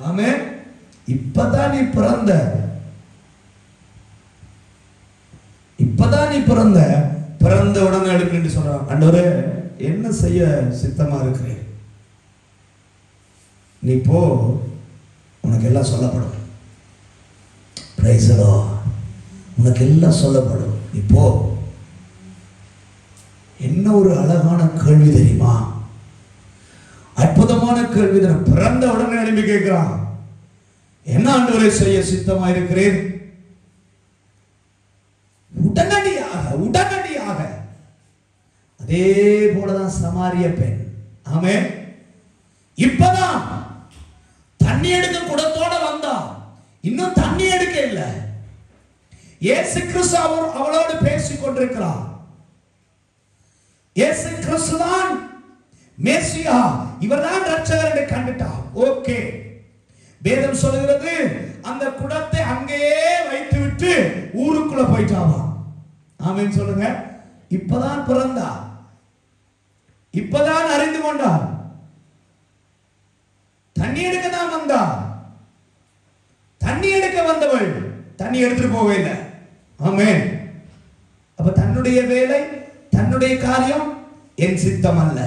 ஆமென். இப்பதான் நீ பிறந்த, இப்பதான் நீ பிறந்த, பிறந்த உடனே எழுப்பின்னு சொல்றான், ஆண்டவரே என்ன செய்ய சித்தமா இருக்கிறேன், நீ போ, உனக்கு எல்லாம் சொல்லப்படும். Praise the Lord. உனக்கு எல்லாம் சொல்லப்படும், நீ போ. என்ன ஒரு அழகான கேள்வி தெரியுமா? அற்புதமான கேள்வி. பிறந்த உடனே எழுப்பி கேட்கிறான், என்ன ஆண்டவரே செய்ய சித்தமா இருக்கிறேன்? உடனடியாக அதே போலதான் சமாரிய பெண். ஆமென். இப்பதான் தண்ணி எடுக்க குடத்தோட வந்தா, இன்னும் தண்ணி எடுக்க இல்லை. இயேசு கிறிஸ்து அவளோடு பேசிக் கொண்டிருக்கிறார். இயேசு கிறிஸ்து தான் மேசியா, இவர்தான் ரட்சகர் என்று கண்டுட்டா. ஓகே, வேதம் சொல்கிறது அந்த குடத்தை அங்கேயே வைத்து விட்டு ஊருக்குள்ள போயிட்டாவா. ஆமென் சொல்லுங்க. இப்பதான் பிறந்தா, இப்பதான் அறிந்து கொண்டா, தண்ணி எடுக்க தான் வந்தா. தண்ணி எடுக்க வந்தவள் தண்ணி எடுத்துட்டு போகவே இல்லை. ஆமென். அப்ப தன்னுடைய வேலை, தன்னுடைய காரியம் என் சித்தம் அல்ல,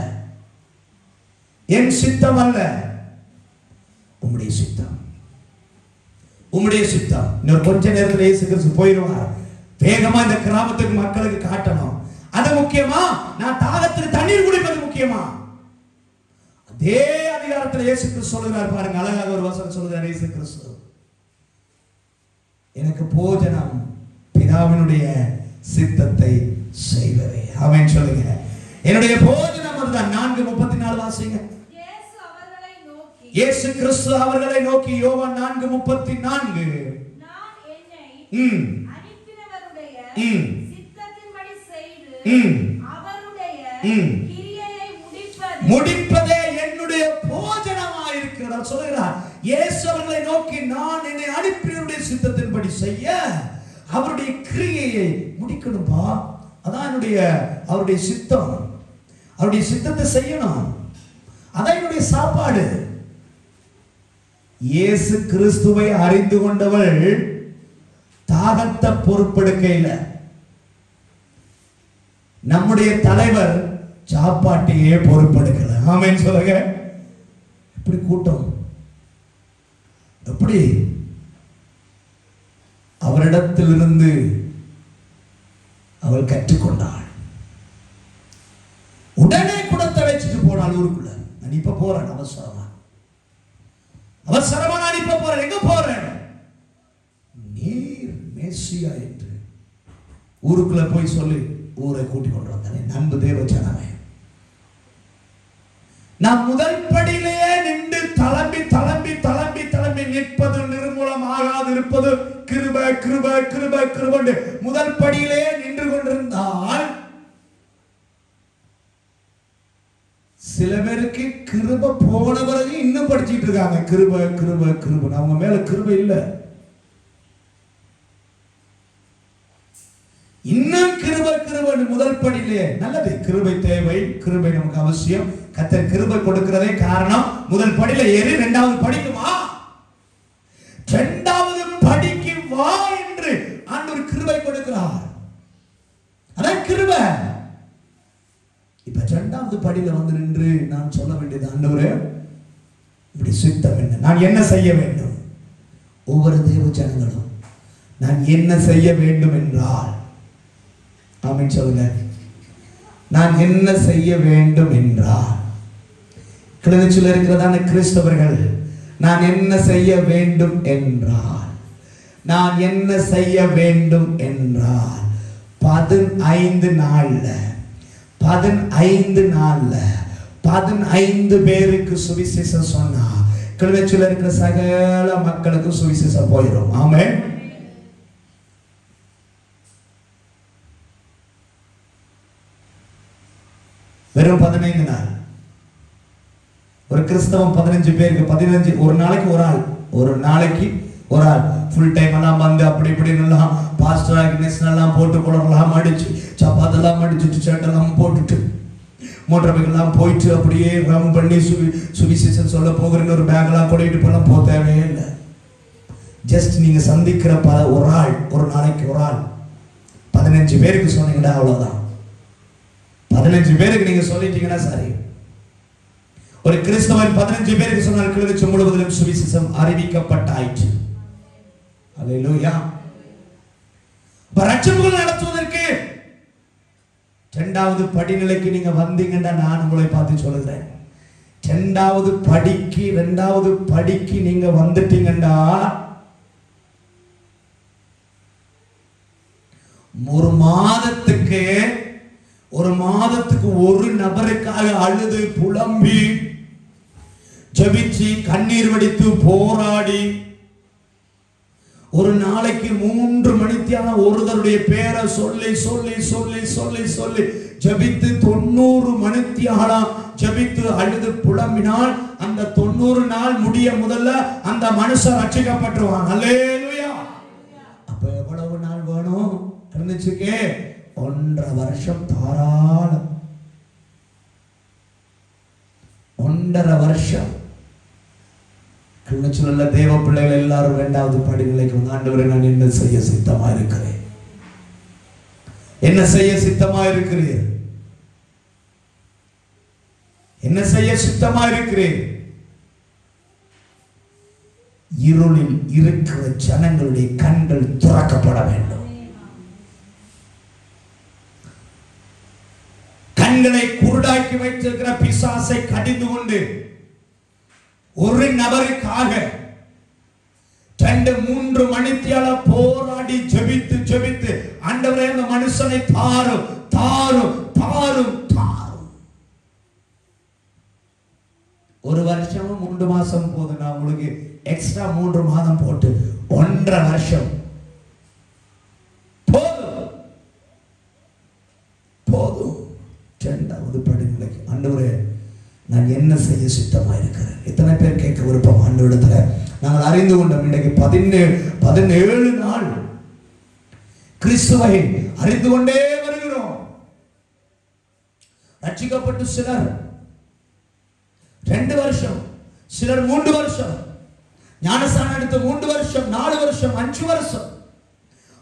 என் சித்தம் அல்ல, உம்முடைய சித்தம், உம்முடைய சித்தம். இன்னொரு கொஞ்ச நேரத்தில் இயேசு கிறிஸ்து போயிடுவார். வேகமா இந்த கிராமத்துக்கு மக்களுக்கு காட்டணும். அது முக்கியமா, நான் தாகத்துக்கு தண்ணீர் குடிப்பது முக்கியமா? அதே அதிகாரத்தில் இயேசு கிறிஸ்து சொல்லுகிறார் பாருங்க, அழகாக ஒரு வசனம் சொல்லுகிறார் இயேசு கிறிஸ்து, எனக்கு போஜனம் பிதாவினுடைய சித்தத்தை செய்வதே. ஆமென் சொல்லுங்க. என்னுடைய போஜனம் அதுதான். 4:34 வாசிங்க. இயேசு கிறிஸ்து அவர்களை நோக்கி, யோவான் 4:34, நான் என்னை அனுப்பினவருடைய சித்தத்தின்படி செய்து அவருடைய கிரியையை முடிப்பதே என்னுடைய போஜனமாய் இருக்கிறார் சொல்கிறார். இயேசு அவர்களை நோக்கி, நான் என்னை அனுப்பினவருடைய சித்தத்தின்படி செய்ய அவருடைய கிரியையை முடிக்கணும்பா. அதான் அவருடைய சித்தம். அவருடைய சித்தத்தை செய்யணும். அதான் என்னுடைய சாப்பாடு. இயேசு கிறிஸ்துவை அறிந்து கொண்டவள் தாகத்தை பொறுப்பெடுக்கையில, நம்முடைய தலைவர் சாப்பாட்டையே பொறுப்பெடுக்கல. ஆமென் சொல்லுங்க. எப்படி கூட்டம், எப்படி அவரிடத்திலிருந்து அவள் கற்றுக்கொண்டாள். உடனே குடத்தை வச்சுட்டு போனாள் ஊருக்குள்ள. நான் இப்ப போறேன், அவசரமா நான் இப்ப போறேன். எங்க போறேன்? நீர் மேசியா என்று ஊருக்குள்ள போய் சொல்லி ஊரை கூட்டிக் கொண்டு வந்தானே. நம்பு தேவ ஜனமே, நான் முதல் படியிலேயே நின்று தளம்பி தளம்பி தளம்பி தளம்பி நிற்பது நிர்மூலமாகாது இருப்பது கிருபை கிருபை கிருபை கிருபை முதல் படியிலேயே நின்று கொண்டிருந்தால், சில பேருக்கு கிருபை போன பிறகு இன்னும் படிச்சிட்டு இருக்காங்க. கிருபை கிருபை கிருபை, அவங்க மேல கிருபை இல்ல. இன்னும் கிருபை கிருபை முதல் படியிலே. நல்லது, கிருபை தேவை, கிருபை நமக்கு அவசியம். கர்த்தர் கிருபை கொடுக்கிறதே காரணம். முதல் படியில ஏறி இரண்டாவது படிக்குமா, இரண்டாவது படிக்கு வா என்று ஆண்டவர் கிருபை கொடுக்கிறார். அதான் கிருபை. இப்ப இரண்டாவது படியில வந்து நின்று நான் சொல்ல வேண்டியது, ஆண்டவரே இப்படி சித்தம் என்ன, நான் என்ன செய்ய வேண்டும்? ஒவ்வொரு தேவ ஜனங்களும் நான் என்ன செய்ய வேண்டும் என்றால், ஆமென் சொல்லுங்க, நான் என்ன செய்ய வேண்டும் என்றால், கிளிநொச்சியில் இருக்கிறதான கிறிஸ்தவர்கள், நான் என்ன செய்ய வேண்டும் என்றால், நான் என்ன செய்ய வேண்டும் என்றால் 15 நாள்ல 15 பேருக்கு சுவிசேஷம் சொன்னா கிளிநொச்சியில் இருக்கிற சகல மக்களுக்கு சுவிசேஷம் போயிடும். ஆமென். வெறும் 15 நாள். ஒரு கிறிஸ்தவம் 15 பேருக்கு 15, ஒரு நாளைக்கு ஒரு ஆள் ஃபுல் டைம் எல்லாம் வந்து அப்படி இப்படி எல்லாம் பாஸ்டர் ஆக்னேஷன் எல்லாம் போட்டு குளரெல்லாம் அடிச்சு சப்பாத்தெல்லாம் அடிச்சுட்டு சேட்டெல்லாம் போட்டுட்டு மோட்டர்பைக்கெல்லாம் போயிட்டு அப்படியே ரம் பண்ணி சுவிசேஷம் சொல்ல போகிறேன்னு ஒரு பேக்கெல்லாம் கொடிட்டு போலாம் போக தேவையே இல்லை. ஜஸ்ட் நீங்க சந்திக்கிற ஒரு நாளைக்கு ஒரு ஆள் 15 பேருக்கு சொன்னீங்கன்னா அவ்வளவுதான். 15 பேருக்கு நீங்க சொல்லிட்டீங்கன்னா சரி. ஒரு கிறிஸ்தவன் 15 பேருக்கு சொன்னால் கிழக்கு முழுவதிலும் சுவிசேஷம் அறிவிக்கப்பட்டாயிற்று. அல்லேலூயா. ரட்சகர்கள் நடத்துவதற்கு இரண்டாவது படிநிலைக்கு நீங்க வந்தீங்கன்னா நான் உங்களை பார்த்து சொல்லுகிறேன், இரண்டாவது படிக்கு நீங்க வந்துட்டீங்கன்னா ஒரு மாதத்துக்கு ஒரு நபருக்காக அழுது புலம்பி ஜெபிச்சு கண்ணீர் வடித்து போராடி ஒரு நாளைக்கு 3 மணித்தியாலம் ஒருவருடைய பேரை சொல்லி சொல்லி சொல்லி சொல்லி சொல்லி ஜெபித்து 90 மணித்தியாலம் ஜெபித்து அழுது புலம்பினால் அந்த 90 நாள் முடிய முதல்ல அந்த மனுஷன் ரட்சிக்கப்பட்டுருவான். அல்லேலூயா. அப்ப எவ்வளவு நாள் வேணும் இருந்துச்சுக்கே? 1.5 வருஷம் தாராளம். 1.5 வருஷம். கிண்ணச்சுள்ள தேவ பிள்ளைகள் எல்லாரும் இரண்டாவது படிநிலைக்கு வந்து, ஆண்டவரே நான் என்ன செய்ய சித்தமா இருக்கிறேன்? என்ன செய்ய சித்தமா இருக்கிறீர்? என்ன செய்ய சித்தமா இருக்கிறேன்? இருளில் இருக்கிற ஜனங்களுடைய கண்கள் திறக்கப்பட வேண்டும். கண்களை குருடாக்கி வைத்திருக்கிற பிசாசை கடிந்து கொண்டு ஒரு நபருக்காக 2-3 மணித்தியாலம் போராடி ஜெபித்து ஜெபித்து ஆண்டவரே அந்த மனுஷனை தாரும் தாரும் தாரும் தாரும். 1 வருஷம் 3 மாசம் போதும். நான் உங்களுக்கு எக்ஸ்ட்ரா 3 மாதம் போட்டு 1.5 வருஷம் போதும் போதும். இரண்டாவது படிநிலைக்கு ஆண்டவரே நான் என்ன செய்ய சித்தமா இருக்கிறேன்? எத்தனை பேர் கேட்க விருப்பம் ஆண்டவரிடத்துல? நாங்கள் அறிந்து கொண்டோம் இன்றைக்கு 17 நாள் கிறிஸ்துவை அறிந்து கொண்டே வருகிறோம். ரட்சிக்கப்பட்டு சிலர் 2 வருஷம், சிலர் 3 வருஷம், ஞானஸ்நானம் எடுத்து 3 வருஷம், 4 வருஷம், 5 வருஷம்,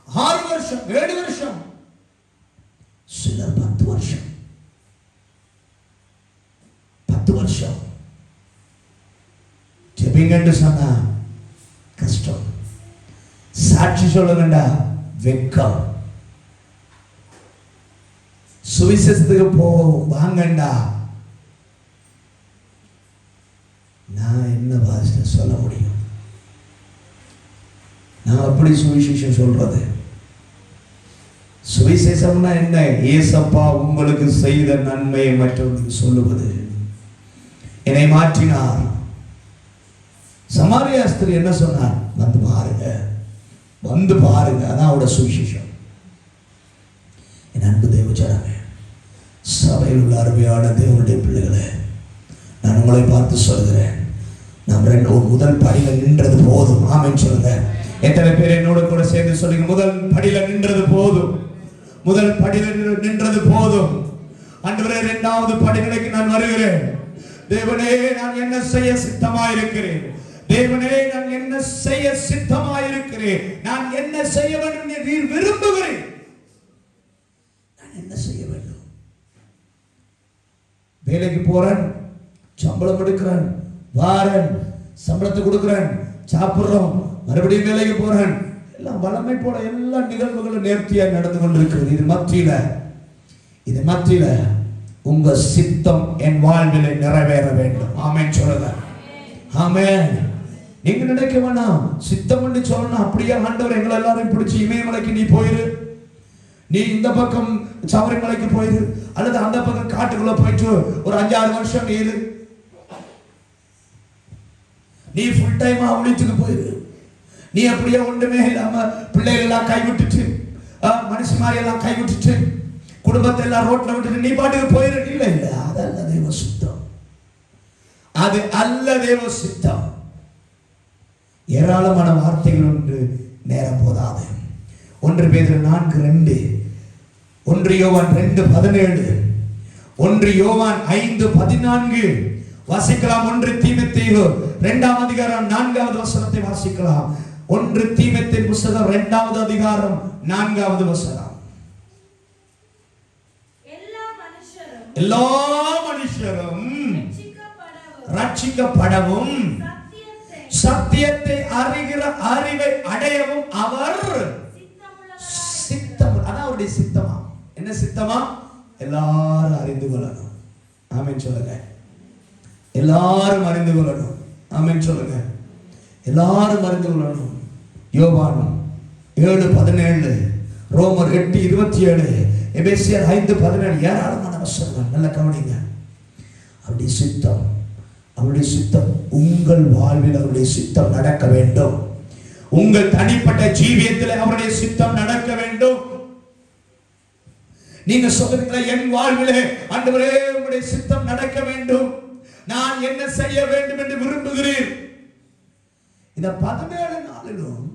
6 வருஷம், 7 வருஷம், சிலர் 10 வருஷம். 10 வருஷம் ஜெபிங்கன்னு சொன்னா கஷ்டம். சாட்சி சொல்லுங்கண்டா வெக்கம். சுவிசேஷத்துக்கு வாங்கண்டா நான் என்ன பாஷை சொல்ல முடியும்? நான் அப்படி சுவிசேஷம் சொல்றது? சுவிசேஷம்னா என்ன? ஏசப்பா உங்களுக்கு செய்த நன்மையை மற்றவர்களுக்கு சொல்லுவது. என்னை மாற்றினார். சமாரியா ஸ்திரீ என்ன சொன்னார்? வந்து பாருங்க, வந்து பாருங்க. அதான் அவரோட சுவிசேஷம். என் அன்பு தேவஜனமே, சபையில் உள்ள அருமையான தேவனுடைய பிள்ளைகளே, நான் உங்களை பார்த்து சொல்கிறேன், நாம் முதல் படியில நின்றது போதும். ஆமென் சொல்லுங்க. எத்தனை பேர் என்னோட கூட சேர்ந்து சொல்லுங்க, முதல் படியில நின்றது போதும், முதல் படியில நின்றது போதும். ஆண்டவரே, 2வது படிநிலைக்கு நான் வருகிறேன். தேவனே, நான் என்ன செய்ய சித்தமா இருக்கிறேன்? தேவனே, நான் என்ன செய்ய சித்தமா இருக்கிறேன்? நான் என்ன செய்ய வேண்டும் என்று நீர் விரும்புகிறேன்? நான் என்ன செய்ய வேண்டும்? வேலைக்கு போறேன், சம்பளம் எடுக்கிறேன், வாரன், சம்பளத்தை கொடுக்கிறேன், சாப்பிடுறோம், மறுபடியும் வேலைக்கு போறேன். எல்லாம் வளமை போல எல்லா நிகழ்வுகளும் நேர்த்தியா நடந்து கொண்டிருக்கிறது. இது மத்தியில உங்க சித்தம் என் வாழ்வில் நிறைவேற வேண்டும். ஆமென் சொல்லுங்க. ஆமென். நீங்க நினைக்க வேணாம், சித்தம் என்று சொல்லணும். அப்படியே ஆண்டவர் எங்களை எல்லாரும் பிடிச்சி இமயமலைக்கு நீ போயிரு, நீ இந்த பக்கம் சபரிமலைக்கு போயிரு, அல்லது அந்த பக்கம் காட்டுக்குள்ள போயிட்டு ஒரு 5-6 வருஷம் இரு, நீ ஃபுல் டைமா உழைச்சுக்கு போயிரு, நீ அப்படியே ஒன்றுமே இல்லாம பிள்ளைகள் எல்லாம் கைவிட்டுட்டு, மனுஷ மாதிரி எல்லாம் கைவிட்டுட்டு, குடும்பத்தை எல்லாம் ரோட்ல விட்டுட்டு நீ பாட்டுக்கு போயிரு. இல்ல இல்ல, அதல்ல தேவ சித்தம். அது அல்ல தேவ சித்தம். ஏராளமான வார்த்தைகள் ஒன்று நேரம் போதாது. 1 பேதுரு 4:2, 1 யோவான் 2:17, 1 யோவான் 5:14 வாசிக்கலாம். 1 தீமோத்தேயு 2ஆம் அதிகாரம் 4வது வசனத்தை வாசிக்கலாம். 1 தீமோத்தேயு புத்தகம் 2வது அதிகாரம் 4வது வசனம். எல்லா மனுஷரும் ரட்சிக்கப்படவும் சத்தியத்தை அறிகிற அறிவை அடையவும் அவர் சித்தம். அதான் அவருடைய சித்தமா. என்ன சித்தமா? எல்லாரும் அறிந்து கொள்ளணும். ஆமென் சொல்லுங்க. எல்லாரும் அறிந்து கொள்ளணும். ஆமென் சொல்லுங்க. எல்லாரும் அறிந்து கொள்ளணும். யோவான் 7:17, ரோமர் 8:27, எபேசியர் 5:17, ஏராளமான வசனங்கள். நல்ல கவனிங்க. அவருடைய சித்தம், அவருடைய சித்தம் உங்கள் வாழ்வில் அவருடைய சித்தம் நடக்க வேண்டும். உங்கள் தனிப்பட்ட ஜீவியத்தில் அவருடைய சித்தம் நடக்க வேண்டும். நீங்க சொல்றீங்களா, என் வாழ்விலே ஆண்டவரே உம்முடைய சித்தம் நடக்க வேண்டும், நான் என்ன செய்ய வேண்டும் என்று விரும்புகிறேன். இந்த 17 நாளிலும்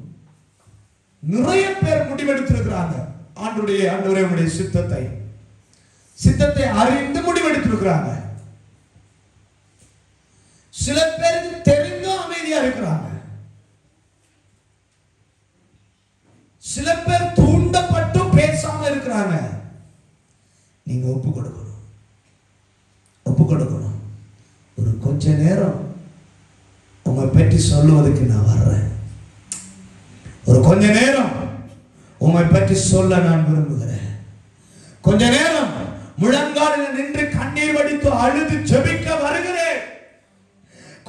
நிறைய பேர் முடிவெடுத்திருக்கிறாங்க. ஆண்டவரே உம்முடைய சித்தத்தை அறிந்து முடிவெடுத்திருக்கிறாங்க. சில பேருக்கு தெரிந்தும் அமைதியா இருக்கிறாங்க. சில பேர் தூண்டப்பட்டும் பேசாம இருக்கிறாங்க. நீங்க ஒப்பு கொடுக்கணும். ஒரு கொஞ்ச நேரம் உங்களை பற்றி சொல்லுவதற்கு நான் வர்றேன். ஒரு கொஞ்ச நேரம் உங்களை பற்றி சொல்ல நான் விரும்புகிறேன். கொஞ்ச நேரம் முழங்காலில் நின்று கண்ணீர் வடித்து அழுது ஜெபிக்க வருகிறேன்.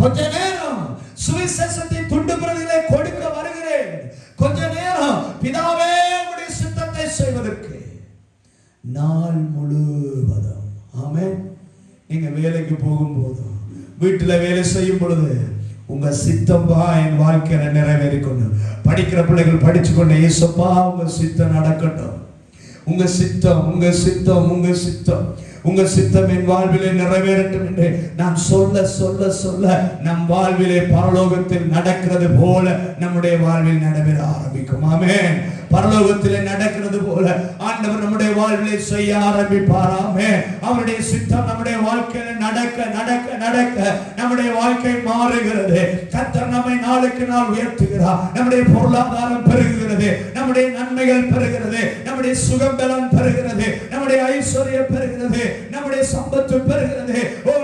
கொஞ்ச நேரம் சுவிசேஷத்தை துண்டு பிரதிகளை கொடுக்க வருகிறேன். கொஞ்ச நேரம் பிதாவே உம்முடைய சித்தத்தை செய்வதற்கு நாள் முழுவதும். ஆமென். நீங்க வேலைக்கு போகும்போது, வீட்டுல வேலை செய்யும் பொழுது, உங்க சித்தம் என் வாழ்க்கையில நிறைவேறிக்கொண்டு, படிக்கிற பிள்ளைகள் படிச்சு கொண்டு, இயேசுப்பா உங்க சித்தம் நடக்கட்டும், உங்க சித்தம் என் வாழ்விலே நிறைவேறட்டும் என்று நான் சொல்ல நம் வாழ்விலே பரலோகத்தில் நடக்கிறது போல நம்முடைய வாழ்வில் நடைபெற ஆரம்பிக்கும். ஆமென். பரலோகத்திலே நடக்கிறது போல ஆண்டவர் நம்முடைய வாழ்விலே செய்ய ஆரம்பிப்பாராமே. அவருடைய சித்தம் நம்முடைய வாழ்க்கையில நடக்க நம்முடைய வாழ்க்கை மாறுகிறது. கர்த்தர் நம்மை நாளுக்கு நாள் உயர்த்துகிறார். நம்முடைய பொருளாதாரம் பெருகுகிறது, நம்முடைய நன்மைகள் பெருகிறது, நம்முடைய சுகம் பலன் பெருகிறது, நம்முடைய ஐஸ்வர்யம் பெருகிறது, நம்முடைய சம்பத்து பெருகிறது,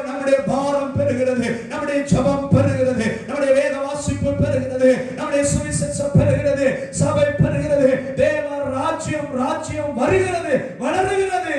நம்முடைய பாரம் பெருகிறது, நம்முடைய ஜெபம் பெருகிறது, நம்முடைய வேத வாசிப்பு பெருகிறது, நம்முடைய சுவிசேஷம் பெருகிறது, சபை பெருகிறது, தேவ ராஜ்யம் வருகிறது, வளருகிறது.